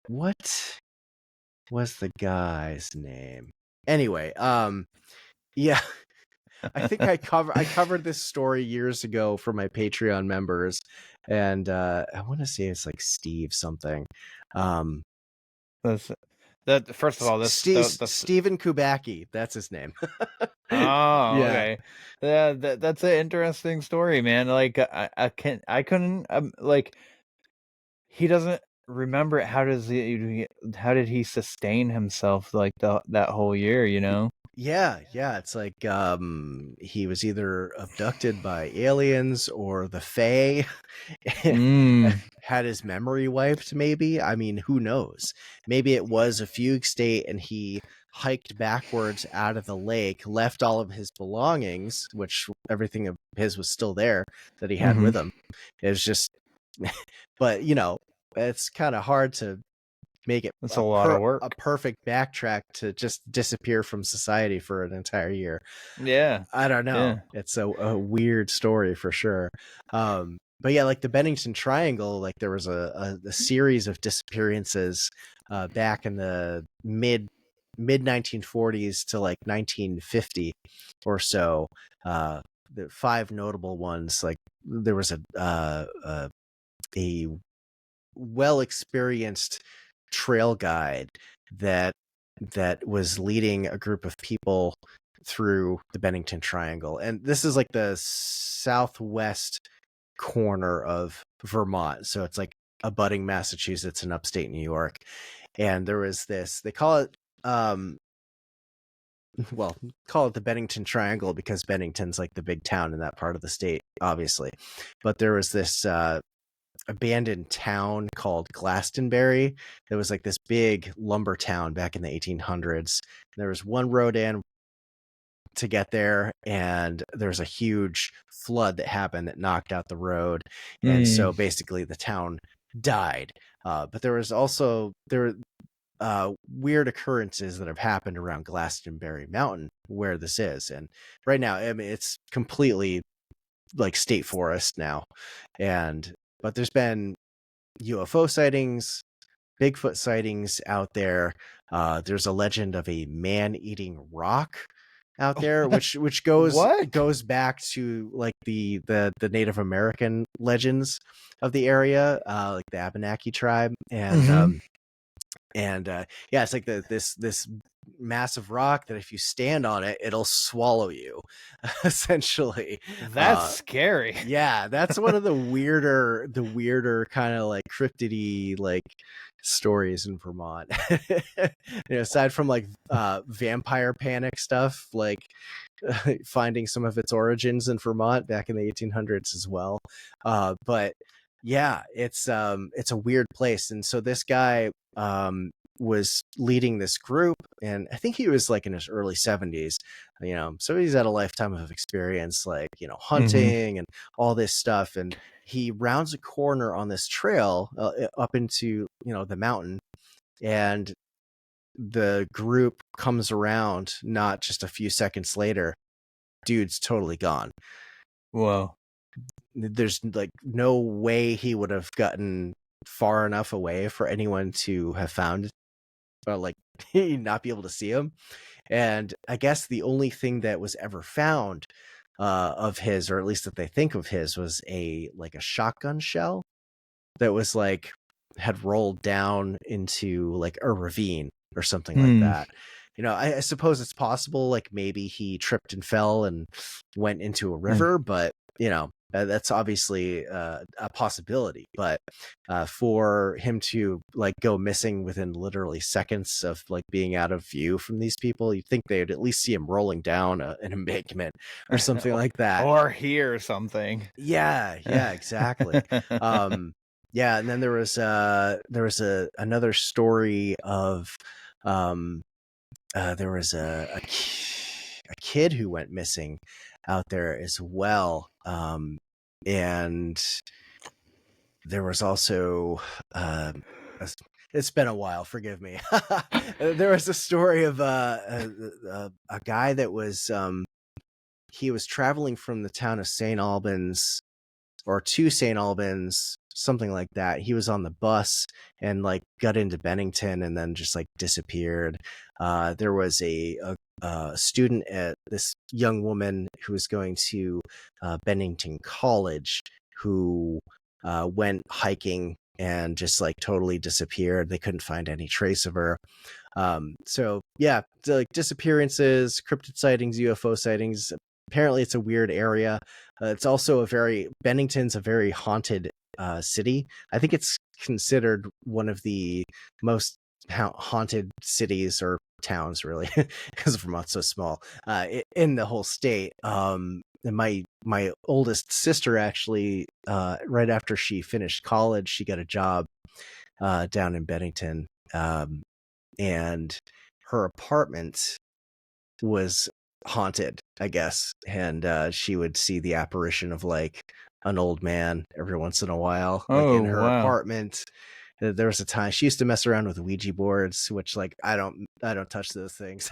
what was the guy's name? Anyway, yeah. I think I covered this story years ago for my Patreon members, and I want to say it's like Steve something. First of all, Stephen Kubacki, that's his name. Oh, Yeah. okay. Yeah, that's an interesting story, man. Like I couldn't like he doesn't remember it. How did he sustain himself like that whole year, you know? Yeah, it's like he was either abducted by aliens or the Fae. Had his memory wiped, maybe. I mean, who knows? Maybe it was a fugue state and he hiked backwards out of the lake, left all of his belongings, which everything of his was still there that he had with him. It was just but you know, it's kind of hard to make it a lot of work. A perfect backtrack to just disappear from society for an entire year. Yeah. I don't know. Yeah. It's a weird story for sure. But yeah, like the Bennington Triangle, like there was a series of disappearances back in the mid 1940s to like 1950 or so. The 5 notable ones, like there was a well experienced trail guide that was leading a group of people through the Bennington Triangle, and this is like the southwest corner of Vermont, so it's like abutting Massachusetts and upstate New York. And there was this, they call it call it the Bennington Triangle because Bennington's like the big town in that part of the state, obviously. But there was this abandoned town called Glastonbury. It was like this big lumber town back in the 1800s. There was one road in to get there, and there's a huge flood that happened that knocked out the road, and so basically the town died. But there was also weird occurrences that have happened around Glastonbury Mountain where this is, and right now, I mean, it's completely like state forest now, but there's been UFO sightings, Bigfoot sightings out there. There's a legend of a man-eating rock out there, which goes back to like the Native American legends of the area, like the Abenaki tribe, and yeah, it's like this massive rock that if you stand on it, it'll swallow you, essentially. That's scary. Yeah, that's one of the weirder kind of like cryptidy like stories in Vermont. Aside from like vampire panic stuff, like finding some of its origins in Vermont back in the 1800s as well. But yeah, it's a weird place. And so this guy was leading this group, and I think he was like in his early 70s, so he's had a lifetime of experience, like, hunting and all this stuff. And he rounds a corner on this trail up into, the mountain, and the group comes around not just a few seconds later. Dude's totally gone. Whoa. There's like no way he would have gotten far enough away for anyone to have found, or like not be able to see him. And I guess the only thing that was ever found of his, or at least that they think of his, was a shotgun shell that was like had rolled down into like a ravine or something like that. I suppose it's possible, like maybe he tripped and fell and went into a river, but that's obviously a possibility. But for him to like go missing within literally seconds of like being out of view from these people, you'd think they'd at least see him rolling down an embankment or something like that, or hear something. Yeah, exactly. Yeah, and then there was another story of there was a kid who went missing out there as well, and there was also it's been a while, forgive me. There was a story of a guy that was he was traveling from the town of St. Albans, or to St. Albans, something like that. He was on the bus and like got into Bennington and then just like disappeared. There was a student, this young woman who was going to Bennington College, who went hiking and just like totally disappeared. They couldn't find any trace of her. So yeah, like disappearances, cryptid sightings, UFO sightings. Apparently it's a weird area. It's also Bennington's a very haunted city. I think it's considered one of the most haunted cities or towns, really, because Vermont's so small, in the whole state. And my oldest sister actually, right after she finished college, she got a job down in Bennington, and her apartment was haunted, I guess, and she would see the apparition of like an old man every once in a while, like in her apartment. There was a time she used to mess around with Ouija boards, which like I don't touch those things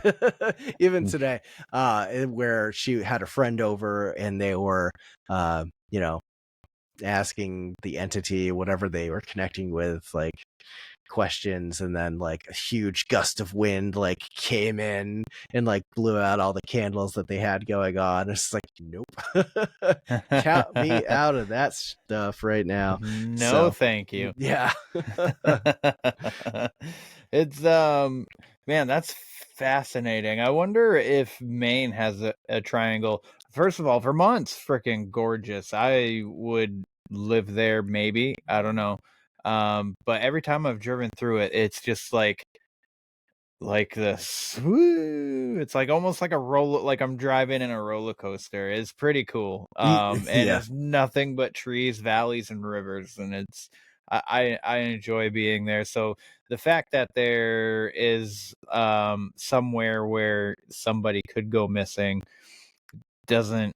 even today. Where she had a friend over and they were, asking the entity, whatever they were connecting with, like questions, and then like a huge gust of wind like came in and like blew out all the candles that they had going on. It's like, nope. Count me out of that stuff right now. No, thank you. Yeah. It's man, that's fascinating. I wonder if Maine has a triangle. First of all, Vermont's freaking gorgeous. I would live there, maybe. I don't know. But every time I've driven through it, it's just like this. Woo! It's like almost like like I'm driving in a roller coaster. It's pretty cool. And it's nothing but trees, valleys, and rivers, and I enjoy being there. So the fact that there is somewhere where somebody could go missing doesn't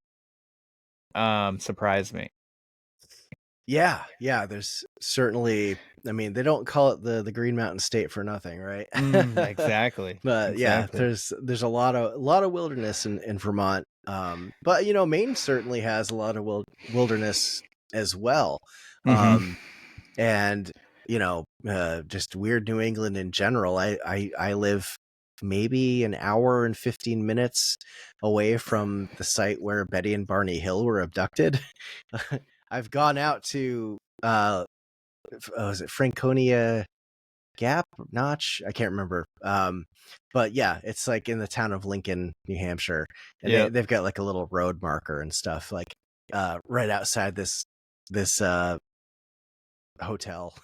surprise me. Yeah, there's certainly, I mean, they don't call it the Green Mountain State for nothing, right? Exactly. But yeah, there's a lot of wilderness in Vermont. But Maine certainly has a lot of wilderness as well. And just weird New England in general. I live maybe an hour and 15 minutes away from the site where Betty and Barney Hill were abducted. I've gone out to was it Franconia Gap Notch? I can't remember. But yeah, it's like in the town of Lincoln, New Hampshire, and they've got like a little road marker and stuff like right outside this hotel.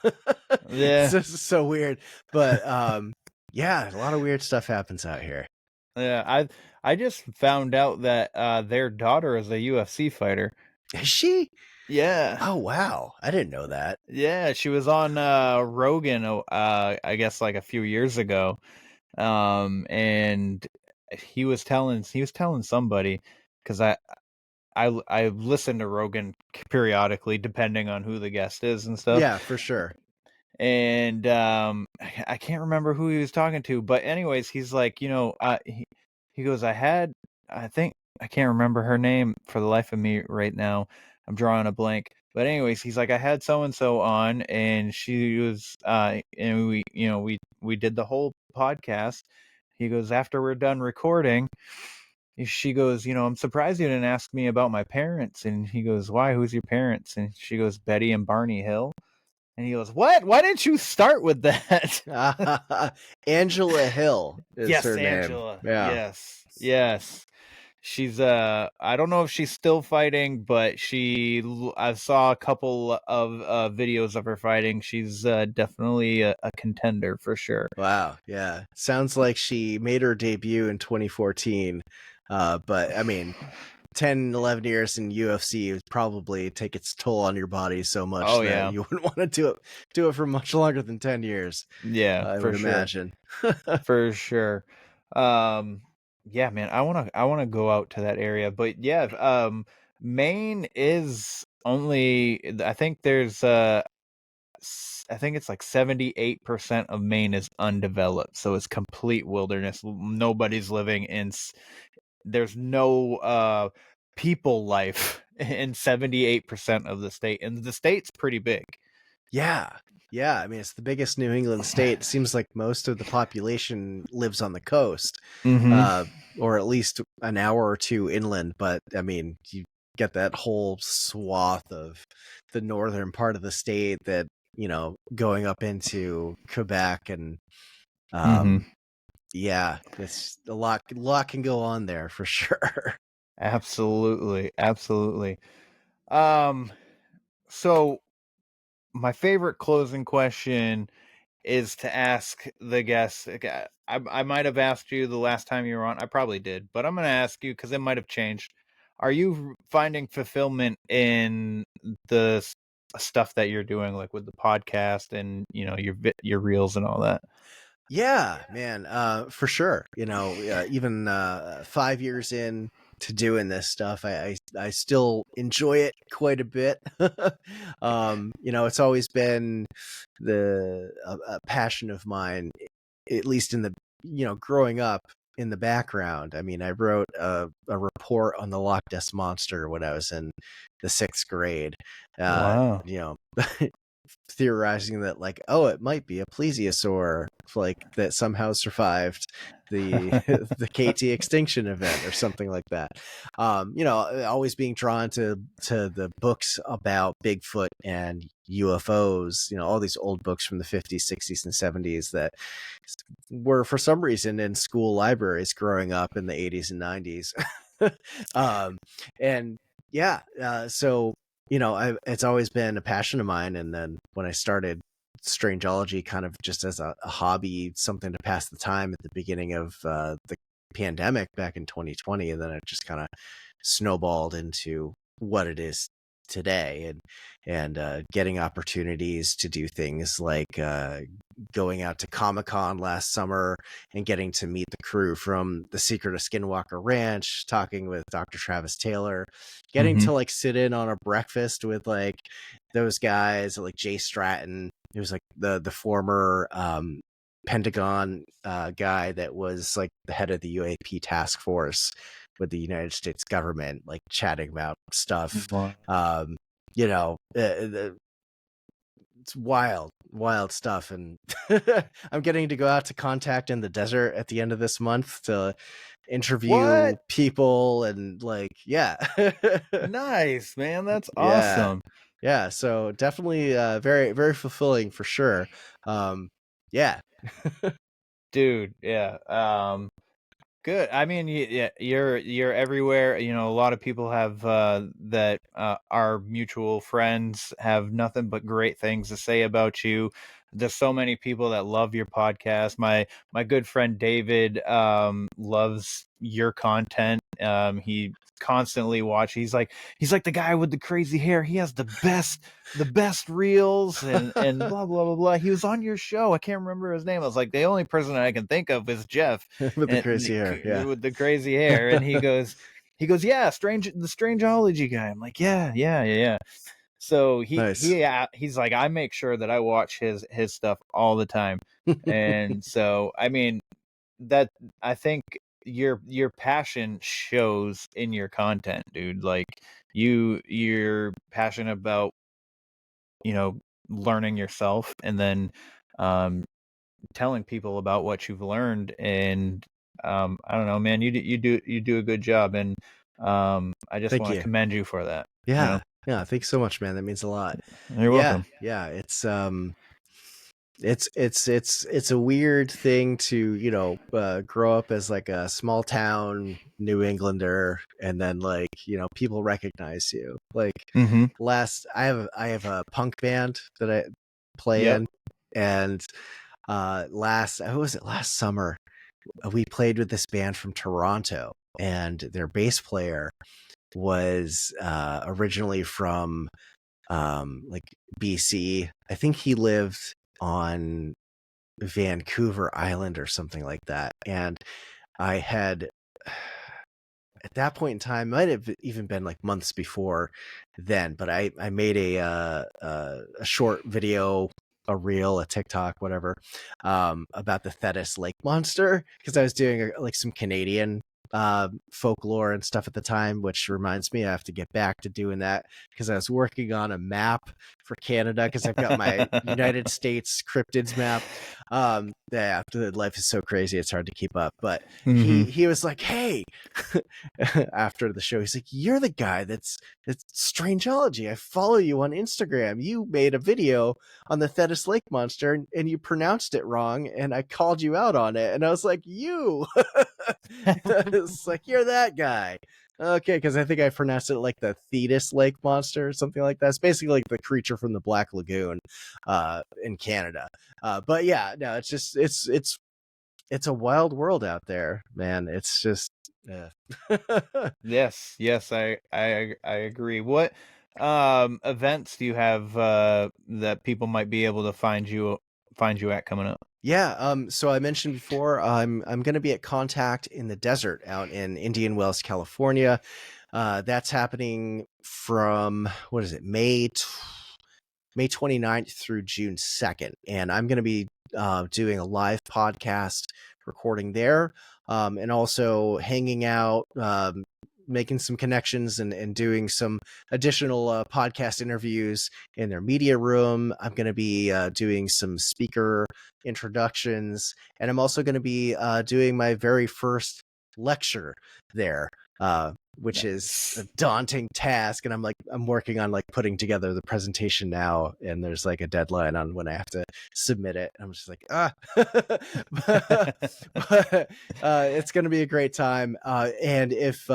Yeah, it's so weird, but yeah, a lot of weird stuff happens out here. Yeah, I just found out that their daughter is a UFC fighter. Is she? Yeah. Oh wow, I didn't know that. Yeah, she was on Rogan I guess like a few years ago. And he was telling somebody, because I listen to Rogan periodically depending on who the guest is and stuff. Yeah, for sure. And I can't remember who he was talking to, but anyways, he's like, he goes, I can't remember her name for the life of me right now. I'm drawing a blank. But anyways, he's like, I had so-and-so on, and she was, and we did the whole podcast. He goes, after we're done recording, she goes, I'm surprised you didn't ask me about my parents. And he goes, why? Who's your parents? And she goes, Betty and Barney Hill. And he goes, what? Why didn't you start with that? Angela Hill is her name. Angela. Yeah. Yes. She's I don't know if she's still fighting, but I saw a couple of videos of her fighting. She's definitely a contender for sure. Wow, yeah. Sounds like she made her debut in 2014. But I mean, 10, 11 years in UFC would probably take its toll on your body so much that you wouldn't want to do it for much longer than 10 years. Yeah, I would imagine. For sure. Yeah, man, I want to go out to that area, but yeah, Maine is only, I think there's I think it's like 78% of Maine is undeveloped, so it's complete wilderness. Nobody's living in, there's no people life in 78% of the state, and the state's pretty big. Yeah. Yeah. I mean, it's the biggest New England state. It seems like most of the population lives on the coast, or at least an hour or two inland. But I mean, you get that whole swath of the northern part of the state that, going up into Quebec and, yeah, it's a lot can go on there for sure. Absolutely. So my favorite closing question is to ask the guests. I might have asked you the last time you were on. I probably did, but I'm going to ask you because it might have changed. Are you finding fulfillment in the stuff that you're doing, like with the podcast and your reels and all that? Yeah, man, for sure. Even 5 years in to doing this stuff, I still enjoy it quite a bit. It's always been a passion of mine, at least in the growing up in the background. I mean, I wrote a report on the Loch Ness Monster when I was in the 6th grade. Wow. Theorizing that, like, it might be a plesiosaur, like, that somehow survived the the KT extinction event or something like that. Always being drawn to the books about Bigfoot and UFOs, all these old books from the 50s, 60s, and 70s that were for some reason in school libraries growing up in the 80s and 90s. And yeah, so it's always been a passion of mine. And then when I started Strangeology kind of just as a hobby, something to pass the time at the beginning of the pandemic back in 2020, and then it just kind of snowballed into what it is today, and getting opportunities to do things like going out to Comic-Con last summer and getting to meet the crew from The Secret of Skinwalker Ranch, talking with Dr. Travis Taylor, getting to like sit in on a breakfast with like those guys like Jay Stratton, who's like the former Pentagon guy that was like the head of the UAP task force with the United States government, like chatting about stuff. It's wild stuff. And I'm getting to go out to Contact in the Desert at the end of this month to interview people and like, yeah. Nice, man. That's awesome. Yeah. So definitely very, very fulfilling for sure. Yeah. Dude, yeah. Good. I mean, you're everywhere. A lot of people have that our mutual friends have nothing but great things to say about you. There's so many people that love your podcast. My good friend David loves your content. He constantly watch. He's like the guy with the crazy hair. He has the best reels and blah blah blah blah. He was on your show. I can't remember his name. I was like, the only person I can think of is Jeff with the crazy hair. Yeah, with the crazy hair. And he goes, yeah, the Strangeology guy. I'm like, yeah. So he's like, I make sure that I watch his stuff all the time. And so, I mean, that I think your passion shows in your content, dude. Like you're passionate about, learning yourself and then telling people about what you've learned. And I don't know, man, you do a good job. And I just want to commend you for that. Yeah. Yeah, thanks so much, man. That means a lot. You're welcome. Yeah, it's a weird thing to grow up as like a small town New Englander, and then like people recognize you. Like I have a punk band that I play in, and last summer we played with this band from Toronto, and their bass player was originally from like BC. I think he lived on Vancouver Island or something like that. And I had, at that point in time, might have even been like months before then, but I made a short video, a reel, a TikTok, whatever, about the Thetis Lake Monster, because I was doing like some Canadian folklore and stuff at the time, which reminds me I have to get back to doing that because I was working on a map for Canada because I've got my United States cryptids map. Yeah, life is so crazy it's hard to keep up. But he was like, hey, after the show, he's like, you're the guy that's Strangeology. I follow you on Instagram. You made a video on the Thetis Lake monster and you pronounced it wrong, and I called you out on it. And I was like, you. It's like, you're that guy. Okay, because I think I pronounced it like the Thetis Lake monster or something like that. It's basically like the creature from the Black Lagoon in Canada. But yeah, no, it's just it's a wild world out there, man. It's just Yes, I agree. What events do you have that people might be able to find you at coming up? Yeah, so I mentioned before, I'm going to be at Contact in the Desert out in Indian Wells, California. That's happening from, what is it, May 29th through June 2nd. And I'm going to be doing a live podcast recording there, and also hanging out, making some connections and doing some additional podcast interviews in their media room. I'm going to be doing some speaker introductions, and I'm also going to be doing my very first lecture there, which is a daunting task. And I'm working on like putting together the presentation now, and there's like a deadline on when I have to submit it. I'm just like, but it's going to be a great time. And if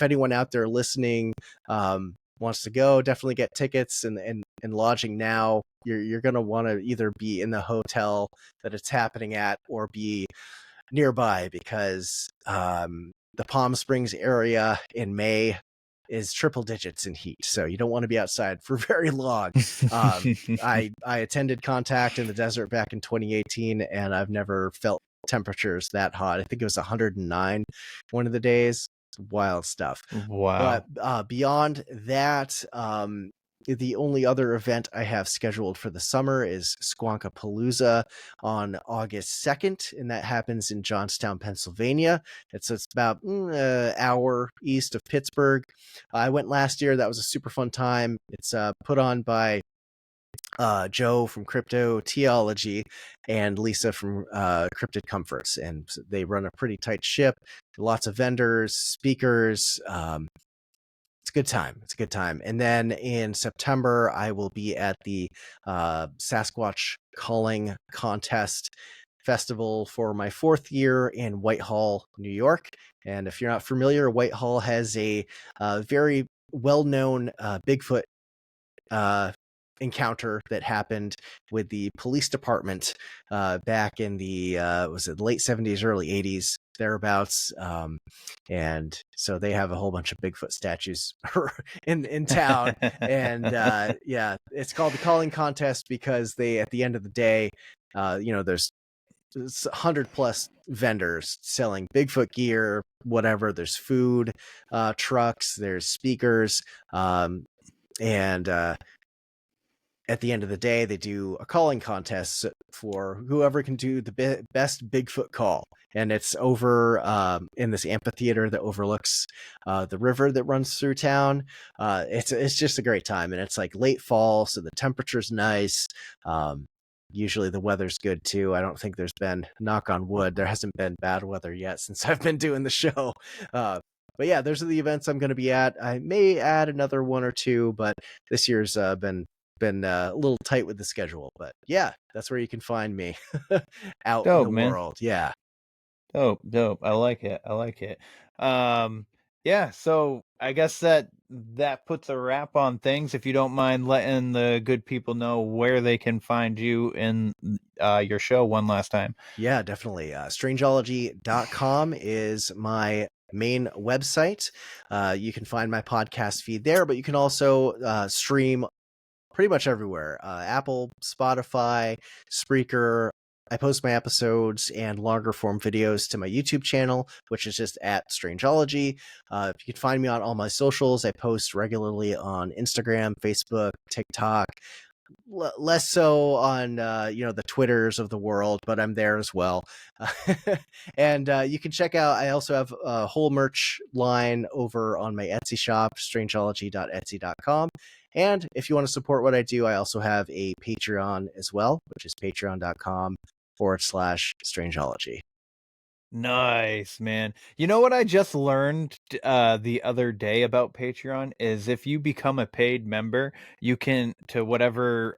anyone out there listening wants to go, definitely get tickets and lodging now. You're going to want to either be in the hotel that it's happening at or be nearby, because the Palm Springs area in May is triple digits in heat, so you don't want to be outside for very long. I attended Contact in the Desert back in 2018, and I've never felt temperatures that hot. I think it was 109 one of the days. Wild stuff. Wow. But beyond that, the only other event I have scheduled for the summer is Squonkapalooza on August 2nd, and that happens in Johnstown, Pennsylvania. It's about an hour east of Pittsburgh. I went last year. That was a super fun time. It's put on by Joe from Cryptoteology and Lisa from Cryptid Comforts, and they run a pretty tight ship. Lots of vendors, speakers. It's a good time. It's a good time. And then in September, I will be at the Sasquatch Calling Contest Festival for my 4th year in Whitehall, New York. And if you're not familiar, Whitehall has a very well-known Bigfoot encounter that happened with the police department back in the was it late 70s, early 80s, thereabouts. And so they have a whole bunch of Bigfoot statues in town. And yeah, it's called the Calling Contest because they, at the end of the day, there's 100 plus vendors selling Bigfoot gear, whatever. There's food trucks, there's speakers, and at the end of the day, they do a calling contest for whoever can do the best Bigfoot call. And it's over in this amphitheater that overlooks the river that runs through town. It's just a great time. And it's like late fall, so the temperature's nice. Usually the weather's good too. I don't think there's been, knock on wood, there hasn't been bad weather yet since I've been doing the show. But yeah, those are the events I'm going to be at. I may add another one or two, but this year's been a little tight with the schedule. But yeah, that's where you can find me out in the world. Yeah. Dope. I like it. Yeah, so I guess that puts a wrap on things. If you don't mind letting the good people know where they can find you in your show one last time. Yeah, definitely. Strangeology.com is my main website. You can find my podcast feed there, but you can also stream pretty much everywhere. Apple, Spotify, Spreaker. I post my episodes and longer form videos to my YouTube channel, which is just at Strangeology. You can find me on all my socials. I post regularly on Instagram, Facebook, TikTok, less so on the Twitters of the world, but I'm there as well. And you can check out, I also have a whole merch line over on my Etsy shop, strangeology.etsy.com. And if you want to support what I do, I also have a Patreon as well, which is patreon.com/strangeology. Nice, man. You know what I just learned the other day about Patreon is if you become a paid member, you can, to whatever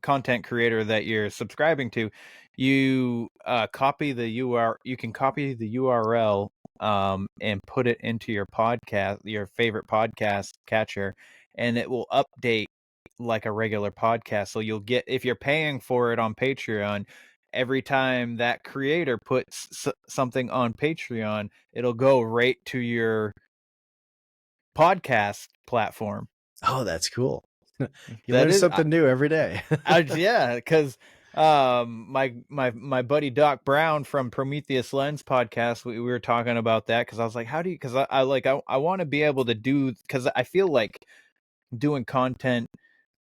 content creator that you're subscribing to, you copy the URL. You can copy the URL and put it into your podcast, your favorite podcast catcher, and it will update like a regular podcast. So you'll get, if you're paying for it on Patreon, every time that creator puts something on Patreon, it'll go right to your podcast platform. Oh, that's cool. You learn something new every day. Yeah, because my buddy Doc Brown from Prometheus Lens podcast, we were talking about that, because I was like, how do you, because I want to be able to do, because I feel like doing content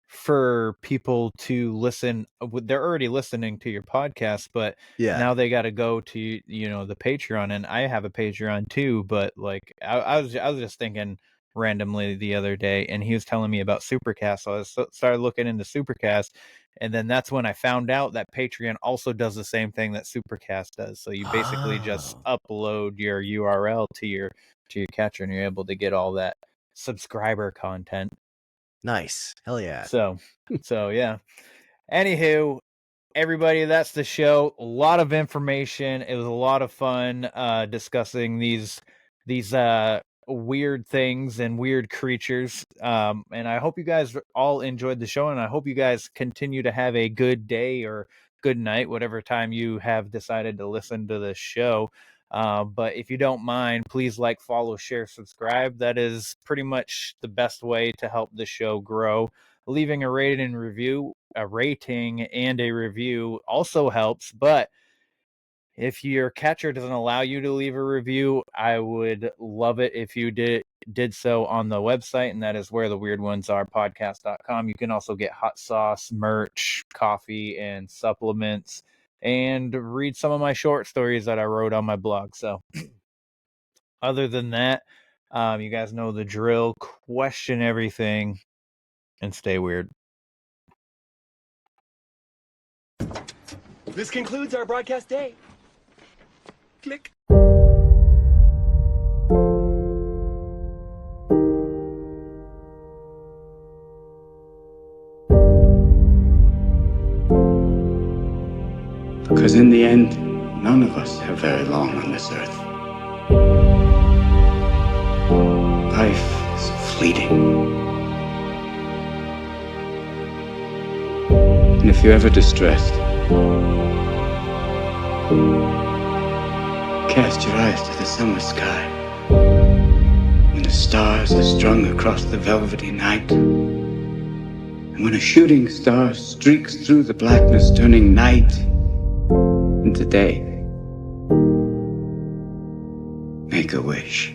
for people to listen, they're already listening to your podcast, but now they got to go to the Patreon, and I have a Patreon too, but like I was just thinking randomly the other day, and he was telling me about Supercast, so I started looking into Supercast, and then that's when I found out that Patreon also does the same thing that Supercast does. So you basically just upload your URL to your catcher, and you're able to get all that subscriber content. Nice. Hell yeah. So yeah. Anywho, everybody, that's the show. A lot of information. It was a lot of fun discussing these weird things and weird creatures. And I hope you guys all enjoyed the show, and I hope you guys continue to have a good day or good night, whatever time you have decided to listen to the show. But if you don't mind, please like, follow, share, subscribe. That is pretty much the best way to help the show grow. Leaving a rating and review also helps. But if your catcher doesn't allow you to leave a review, I would love it if you did so on the website, and that is where the weird ones are, podcast.com. You can also get hot sauce, merch, coffee, and supplements, and read some of my short stories that I wrote on my blog. So other than that, you guys know the drill. Question everything and stay weird. This concludes our broadcast day. Click. Because in the end, none of us have very long on this earth. Life is fleeting. And if you're ever distressed, cast your eyes to the summer sky, when the stars are strung across the velvety night, and when a shooting star streaks through the blackness, turning night into day. Make a wish.